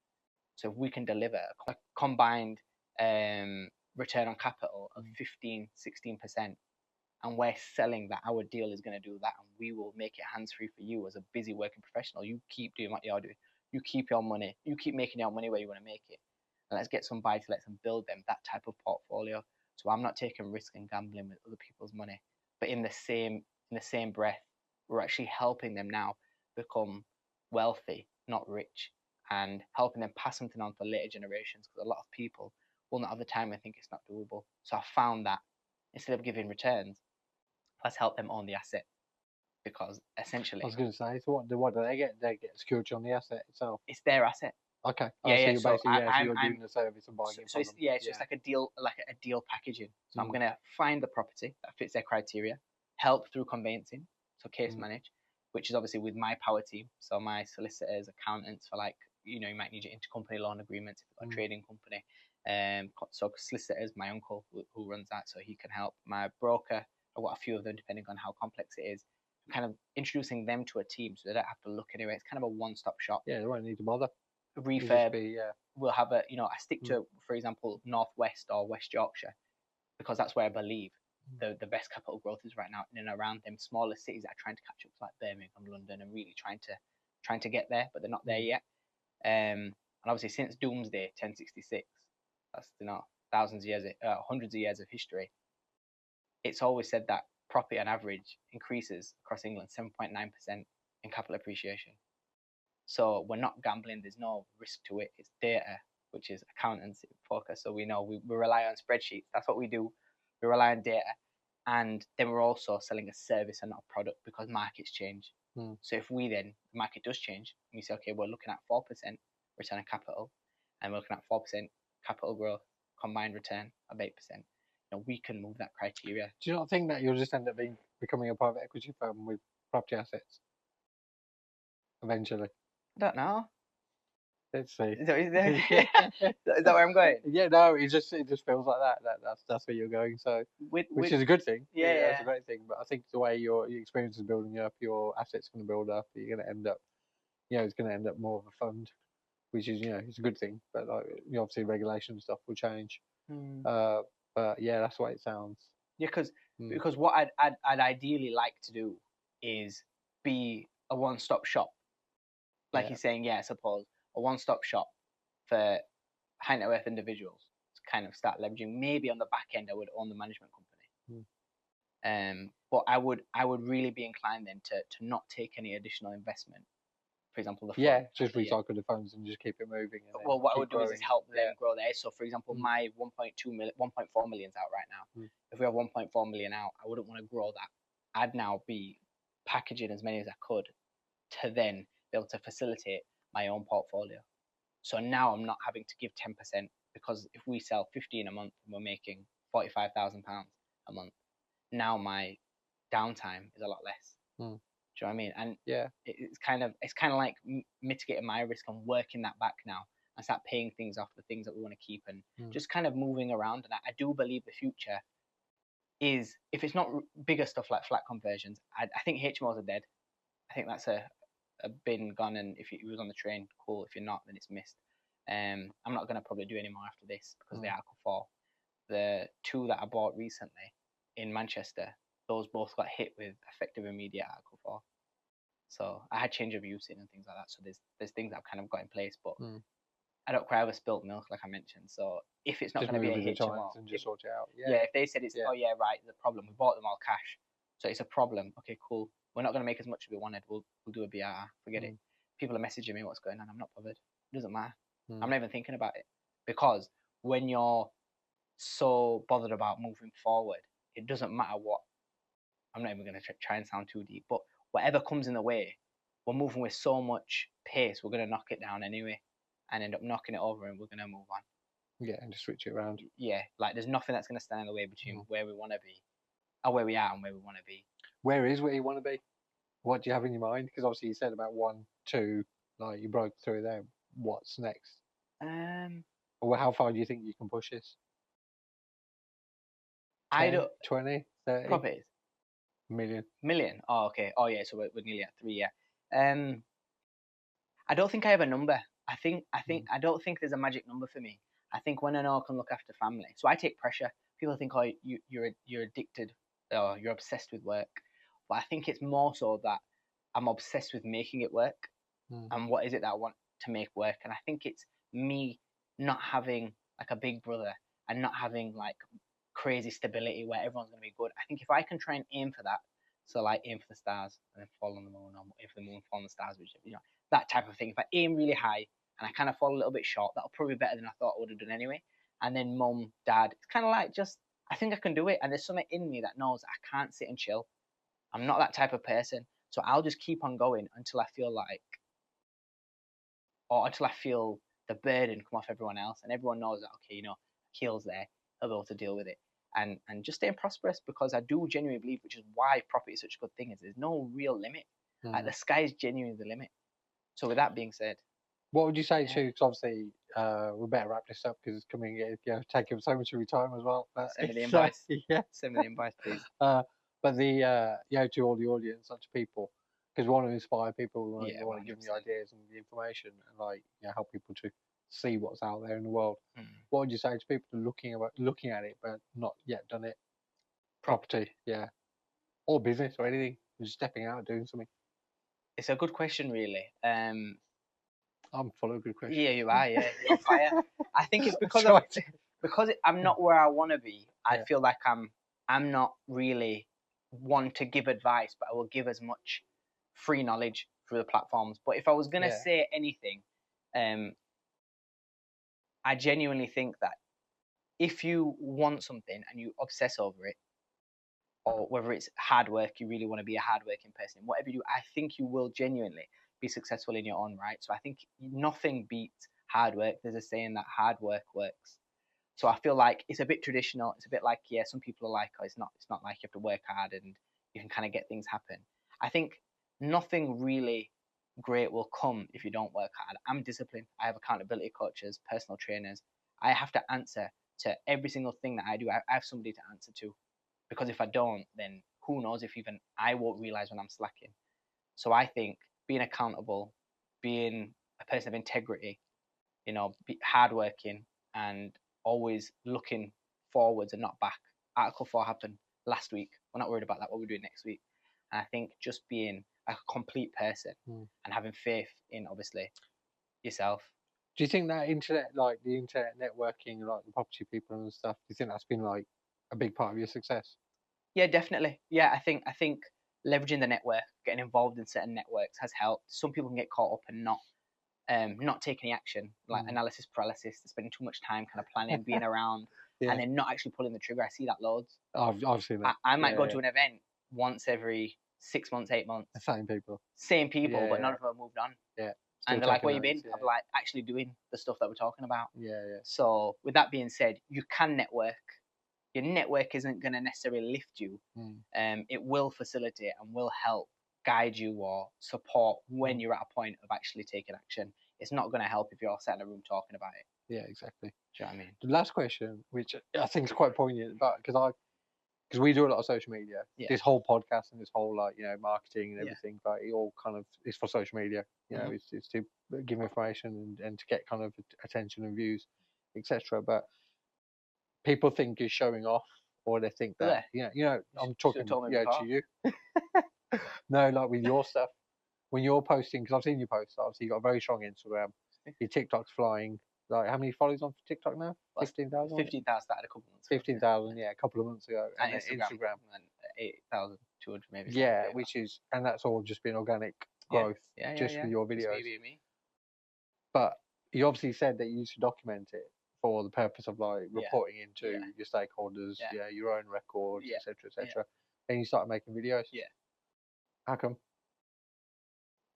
B: So if we can deliver a combined return on capital of 15, 16%, and we're selling that our deal is going to do that, and we will make it hands-free for you as a busy working professional. You keep doing what you're doing. You keep your money. You keep making your money where you want to make it. And let's get some buy-to-lets and build them that type of portfolio. So I'm not taking risk and gambling with other people's money. But in the same breath, we're actually helping them now become wealthy, not rich, and helping them pass something on for later generations, because a lot of people will not have the time and think it's not doable. So I found that instead of giving returns, let's help them own the asset, because essentially,
A: I was going to say, so what do they get? They get security on the asset itself.
B: it's their asset.
A: Okay.
B: Yeah,
A: so
B: yeah.
A: you're basically, you're doing the service and buying it
B: So
A: from
B: it's
A: them.
B: it's just like a deal packaging. So I'm gonna find the property that fits their criteria, help through conveyancing, so case manage, which is obviously with my power team. So my solicitors, accountants, for like, you might need your intercompany loan agreements if you've got a trading company. So solicitors, my uncle who runs that, so he can help. My broker, I've got a few of them depending on how complex it is. Kind of introducing them to a team so they don't have to look anywhere. It's kind of a one-stop shop.
A: Yeah, they won't need to bother.
B: Refurb. We'll have I stick to, for example, Northwest or West Yorkshire, because that's where I believe the best capital growth is right now, in and around them smaller cities that are trying to catch up to like Birmingham, London, and really trying to get there, but they're not there yet. And obviously since Doomsday 1066, that's hundreds of years of history. It's always said that property on average increases across England 7.9% in capital appreciation. So we're not gambling. There's no risk to it. It's data, which is accountancy focus. So we know we rely on spreadsheets. That's what we do. We rely on data. And then we're also selling a service and not a product, because markets change. So if the market does change, and we say, okay, we're looking at 4% return on capital, and we're looking at 4% capital growth, combined return of 8%, we can move that criteria.
A: Do you not think that you'll just end up becoming a private equity firm with property assets eventually?
B: I don't know.
A: Let's see.
B: Is that where I'm going?
A: Yeah, no, it just feels like that. That's where you're going. So, which is a good thing.
B: Yeah,
A: it's a great thing. But I think the way your experience is building up, your assets going to build up. You're going to end up, it's going to end up more of a fund, which is, it's a good thing. But like, obviously, regulation stuff will change. But yeah, that's the way it sounds.
B: Yeah, because what I'd ideally like to do is be a one-stop shop, like you're saying. Yeah, I suppose a one-stop shop for high net worth individuals to kind of start leveraging. Maybe on the back end, I would own the management company. But I would really be inclined then to not take any additional investment. For example,
A: just recycle the funds and just keep it moving.
B: Well, what I would do is help them grow there. So, for example, my 1.4 million's out right now. If we have 1.4 million out, I wouldn't want to grow that. I'd now be packaging as many as I could to then be able to facilitate my own portfolio. So now I'm not having to give 10%, because if we sell 15 a month and we're making £45,000 a month, now my downtime is a lot less. Do you know what I mean? And
A: Yeah.
B: it's kind of like mitigating my risk and working that back now and start paying things off, the things that we want to keep, and just kind of moving around. And I do believe the future is, if it's not bigger stuff like flat conversions, I think HMOs are dead. I think that's a been gone, and if you was on the train, cool. If you're not, then it's missed. I'm not going to probably do any more after this, because the Article 4, the 2 that I bought recently in Manchester, those both got hit with effective immediate Article 4. So I had change of use in and things like that. So there's things that I've kind of got in place, but I don't cry over spilt milk, like I mentioned. So if it's not going to be a HMO,
A: and just sort it out.
B: If they said it's right, the problem, we bought them all cash, so it's a problem. Okay, cool. We're not going to make as much as we wanted. We'll do a BRR. Forget it. People are messaging me what's going on. I'm not bothered. It doesn't matter. I'm not even thinking about it, because when you're so bothered about moving forward, it doesn't matter what. I'm not even going to try and sound too deep, but whatever comes in the way, we're moving with so much pace, we're going to knock it down anyway and end up knocking it over, and we're going to move on.
A: Yeah, and just switch it around.
B: Yeah, like there's nothing that's going to stand in the way between where we want to be, or where we are and where we want to be.
A: Where you want to be? What do you have in your mind? Because obviously you said about 1, 2, like you broke through there. What's next? Or how far do you think you can push this? 10,
B: I don't.
A: 20, 30?
B: Properties? Million? Oh, okay. Oh, yeah, so we're nearly at 3, yeah. I don't think I have a number. I don't think there's a magic number for me. I think when I know I can look after family. So I take pressure. People think, oh, you're addicted, or you're obsessed with work. But I think it's more so that I'm obsessed with making it work. And what is it that I want to make work? And I think it's me not having like a big brother, and not having like crazy stability where everyone's going to be good. I think if I can try and aim for that, so like aim for the stars and then fall on the moon, or aim for the moon, fall on the stars, which, that type of thing. If I aim really high and I kind of fall a little bit short, that'll probably be better than I thought I would have done anyway. And then mum, dad, it's kind of like, just, I think I can do it. And there's something in me that knows I can't sit and chill. I'm not that type of person. So I'll just keep on going until I feel like, or until I feel the burden come off everyone else, and everyone knows that, okay, Aqeel's there, he'll be able to deal with it. And just staying prosperous, because I do genuinely believe, which is why property is such a good thing, is there's no real limit. Like the sky is genuinely the limit. So with that being said,
A: what would you say to? Because obviously we better wrap this up, because it's coming, taking so much of your time as well.
B: Send me the invoice.
A: Yeah,
B: send me the invoice, please.
A: But the to all the audience, such people, because we want to inspire people, we want to give them the ideas and the information, and help people to see what's out there in the world. What would you say to people looking at it but not yet done it? Property, or business or anything, just stepping out and doing something.
B: It's a good question, really.
A: I'm full of good questions.
B: Yeah, you are. Yeah, you're on fire. I think it's because I'm not where I want to be. I feel like I'm not really one to give advice, but I will give as much free knowledge through the platforms. But if I was gonna say anything, I genuinely think that if you want something and you obsess over it, or whether it's hard work, you really want to be a hardworking person, whatever you do, I think you will genuinely be successful in your own right. So I think nothing beats hard work. There's a saying that hard work works. So I feel like it's a bit traditional. It's a bit like, some people are like, oh, it's not like you have to work hard and you can kind of get things happen. I think nothing really great will come if you don't work hard. I'm disciplined. I have accountability coaches, personal trainers. I have to answer to every single thing that I do. I have somebody to answer to, because if I don't, then who knows if even I won't realize when I'm slacking. So I think being accountable, being a person of integrity, be hardworking, and always looking forwards and not back. Article 4 happened last week. We're not worried about that. What we're doing next week. And I think just being a complete person and having faith in, obviously, yourself.
A: Do you think that internet, like the internet networking, like the property people and stuff, do you think that's been like a big part of your success?
B: Yeah, definitely. Yeah, I think leveraging the network, getting involved in certain networks has helped. Some people can get caught up and not take any action, like analysis paralysis, spending too much time kind of planning, being around, and then not actually pulling the trigger. I see that loads.
A: I've seen that.
B: I might go to an event once every 6 months, 8 months.
A: The same people,
B: but none of them have moved on.
A: Yeah.
B: and they're like,
A: taking
B: where you been?
A: notes,
B: I'll be like, actually doing the stuff that we're talking about.
A: yeah.
B: So with that being said, you can network. Your network isn't going to necessarily lift you. It will facilitate and will help guide you or support when you're at a point of actually taking action. It's not going to help if you're all sat in a room talking about it.
A: Yeah, exactly.
B: Do you know what I mean?
A: The last question, which I think is quite poignant, but because we do a lot of social media, this whole podcast and this whole marketing and everything, but it all kind of is for social media. You know, it's to give information and to get kind of attention and views, etc. But people think you're showing off, or they think that I'm talking to you. No, like with your stuff, when you're posting, because I've seen you post, obviously you've got a very strong Instagram. Your TikTok's flying. Like, how many followers on TikTok now? 15,000?
B: 15,000 started a couple months
A: ago. 15,000, yeah, a couple of months ago.
B: And Instagram. And 8,200 maybe.
A: Yeah, and that's all just been organic growth, just with your videos.
B: Me.
A: But you obviously said that you used to document it for the purpose of like reporting into your stakeholders, your own records, etc. Then you started making videos.
B: Yeah.
A: How come?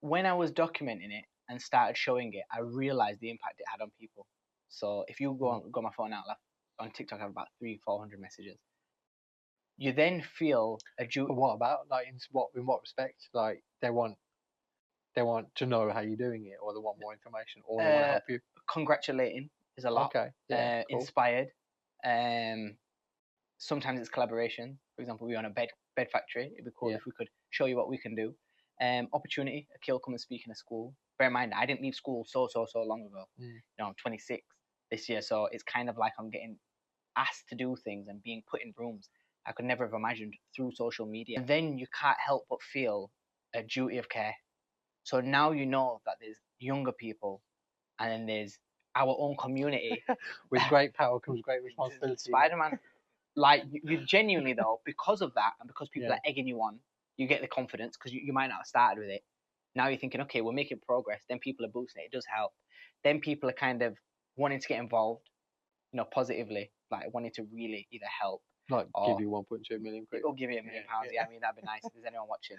B: When I was documenting it and started showing it, I realized the impact it had on people. So if you go on my phone now, like on TikTok, I have about 300-400 messages. You then feel a duty.
A: What about, like, in what respect? Like, they want to know how you're doing it, or they want more information, or they want to help you.
B: Congratulating is a lot.
A: Okay. Yeah. Cool.
B: Inspired. Sometimes it's collaboration. For example, we're on a bed factory. It'd be cool if we could show you what we can do. Opportunity. Aqeel, come and speak in a school. Bear in mind, I didn't leave school so long ago. I'm 26 this year, so it's kind of like I'm getting asked to do things and being put in rooms I could never have imagined through social media. And then you can't help but feel a duty of care. So now you know that there's younger people, and then there's our own community.
A: With great power comes great responsibility.
B: Spider-Man. Like, you genuinely, though, because of that, and because people are egging you on, you get the confidence, because you might not have started with it. Now you're thinking, okay, we're making progress. Then people are boosting it. It does help. Then people are kind of wanting to get involved, positively, like wanting to really either help.
A: Like, give you 1.2 million quid.
B: Or give you £1 million. Yeah, I mean, that'd be nice if there's anyone watching.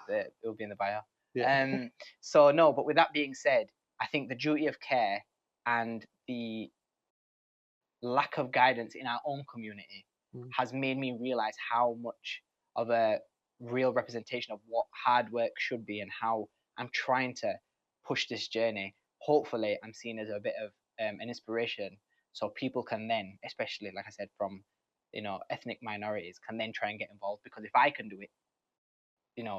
B: It will be in the bio.
A: Yeah.
B: So, no, but with that being said, I think the duty of care and the lack of guidance in our own community has made me realize how much of a real representation of what hard work should be, and how I'm trying to push this journey. Hopefully, I'm seen as a bit of an inspiration, so people can then, especially, like I said, from ethnic minorities, can then try and get involved, because if I can do it,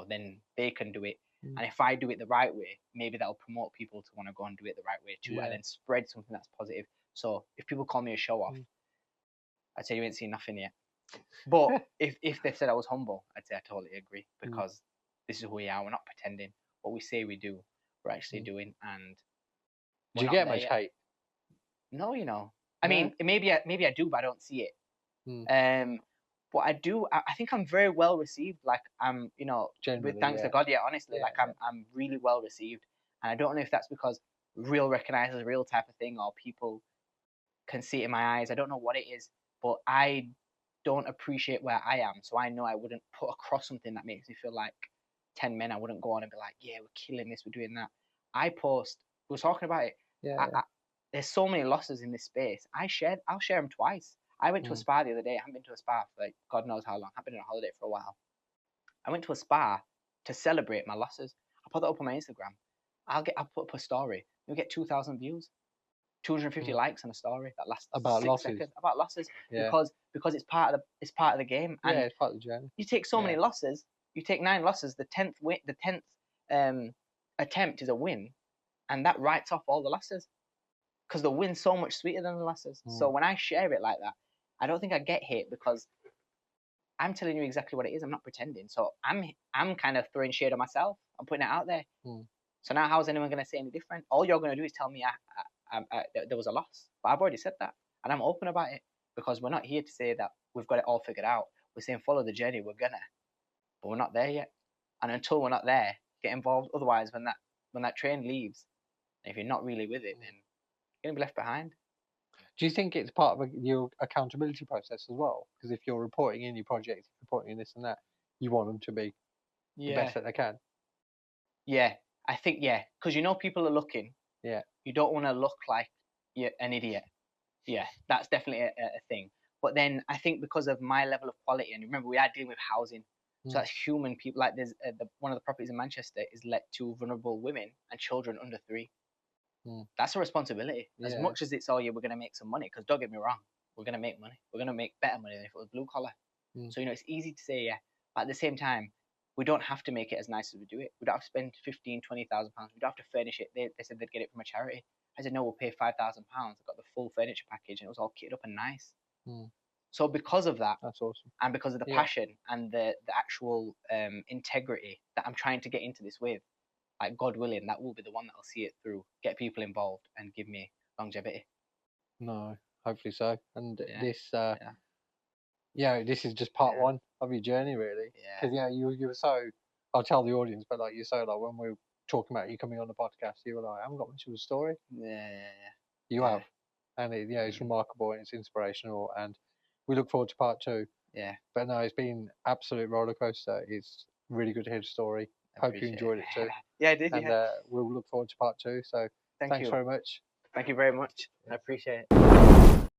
B: then they can do it. And if I do it the right way, maybe that'll promote people to want to go and do it the right way too, and then spread something that's positive. So if people call me a show off, I'd say you ain't seen nothing yet. But if they said I was humble, I'd say I totally agree, because this is who we are. We're not pretending. What we say we do, we're actually doing. And
A: do you get much hate?
B: No, I mean, maybe I do, but I don't see it. But I do. I think I'm very well received. Like, I'm,
A: generally,
B: with thanks to God, honestly, like I'm really well received. And I don't know if that's because real recognizes a real type of thing, or people can see it in my eyes. I don't know what it is, but I don't appreciate where I am. So I know I wouldn't put across something that makes me feel like 10 men. I wouldn't go on and be like, yeah, we're killing this, we're doing that. I post, we were talking about it. There's so many losses in this space. I'll share them twice. I went to a spa the other day. I haven't been to a spa for like God knows how long. I've been on a holiday for a while. I went to a spa to celebrate my losses. I put that up on my Instagram. I'll put up a story. You'll get 2,000 views, 250 likes on a story that lasts
A: about
B: 6
A: losses.
B: seconds. About losses, because it's part of the game. And
A: it's part of the journey.
B: You take so many losses. You take 9 losses. The 10th attempt is a win, and that writes off all the losses, because the win's so much sweeter than the losses. So when I share it like that, I don't think I get hit, because I'm telling you exactly what it is. I'm not pretending. So I'm kind of throwing shade on myself. I'm putting it out there. So now how's anyone going to say any different? All you're going to do is tell me there was a loss. But I've already said that, and I'm open about it, because we're not here to say that we've got it all figured out. We're saying follow the journey. We're gonna, but we're not there yet. And until we're not there, get involved. Otherwise, when that train leaves, if you're not really with it, then you're gonna be left behind.
A: Do you think it's part of your accountability process as well? Because if you're reporting in your projects, reporting in this and that, you want them to be the best that they can.
B: Yeah, I think, yeah, because you know people are looking.
A: Yeah.
B: You don't want to look like you're an idiot. Yeah, that's definitely a thing. But then I think because of my level of quality, and remember we are dealing with housing, so that's human people. Like there's one of the properties in Manchester is let to vulnerable women and children under 3. That's a responsibility. As much as it's, oh yeah, we're gonna make some money. Because don't get me wrong, we're gonna make money. We're gonna make better money than if it was blue collar. So it's easy to say, yeah, but at the same time, we don't have to make it as nice as we do it. We don't have to spend 15,000, 20,000 pounds. We don't have to furnish it. They said they'd get it from a charity. I said no, we'll pay 5,000 pounds. I got the full furniture package, and it was all kitted up and nice. So because of that,
A: that's awesome,
B: and because of the passion and the actual integrity that I'm trying to get into this with, like God willing, that will be the one that I'll see it through, get people involved, and give me longevity.
A: No, hopefully so. And this, this is just part one of your journey, really. Because you were so. I'll tell the audience, but like you so like when we were talking about you coming on the podcast, you were like, I haven't got much of a story. You have, and it's remarkable and it's inspirational, and we look forward to part 2. Yeah. But no, it's been absolute roller coaster. It's really good to hear the story. Hope you enjoyed it too.
B: Yeah, I did.
A: And we'll look forward to part 2. So thanks very much.
B: Thank you very much. I appreciate it.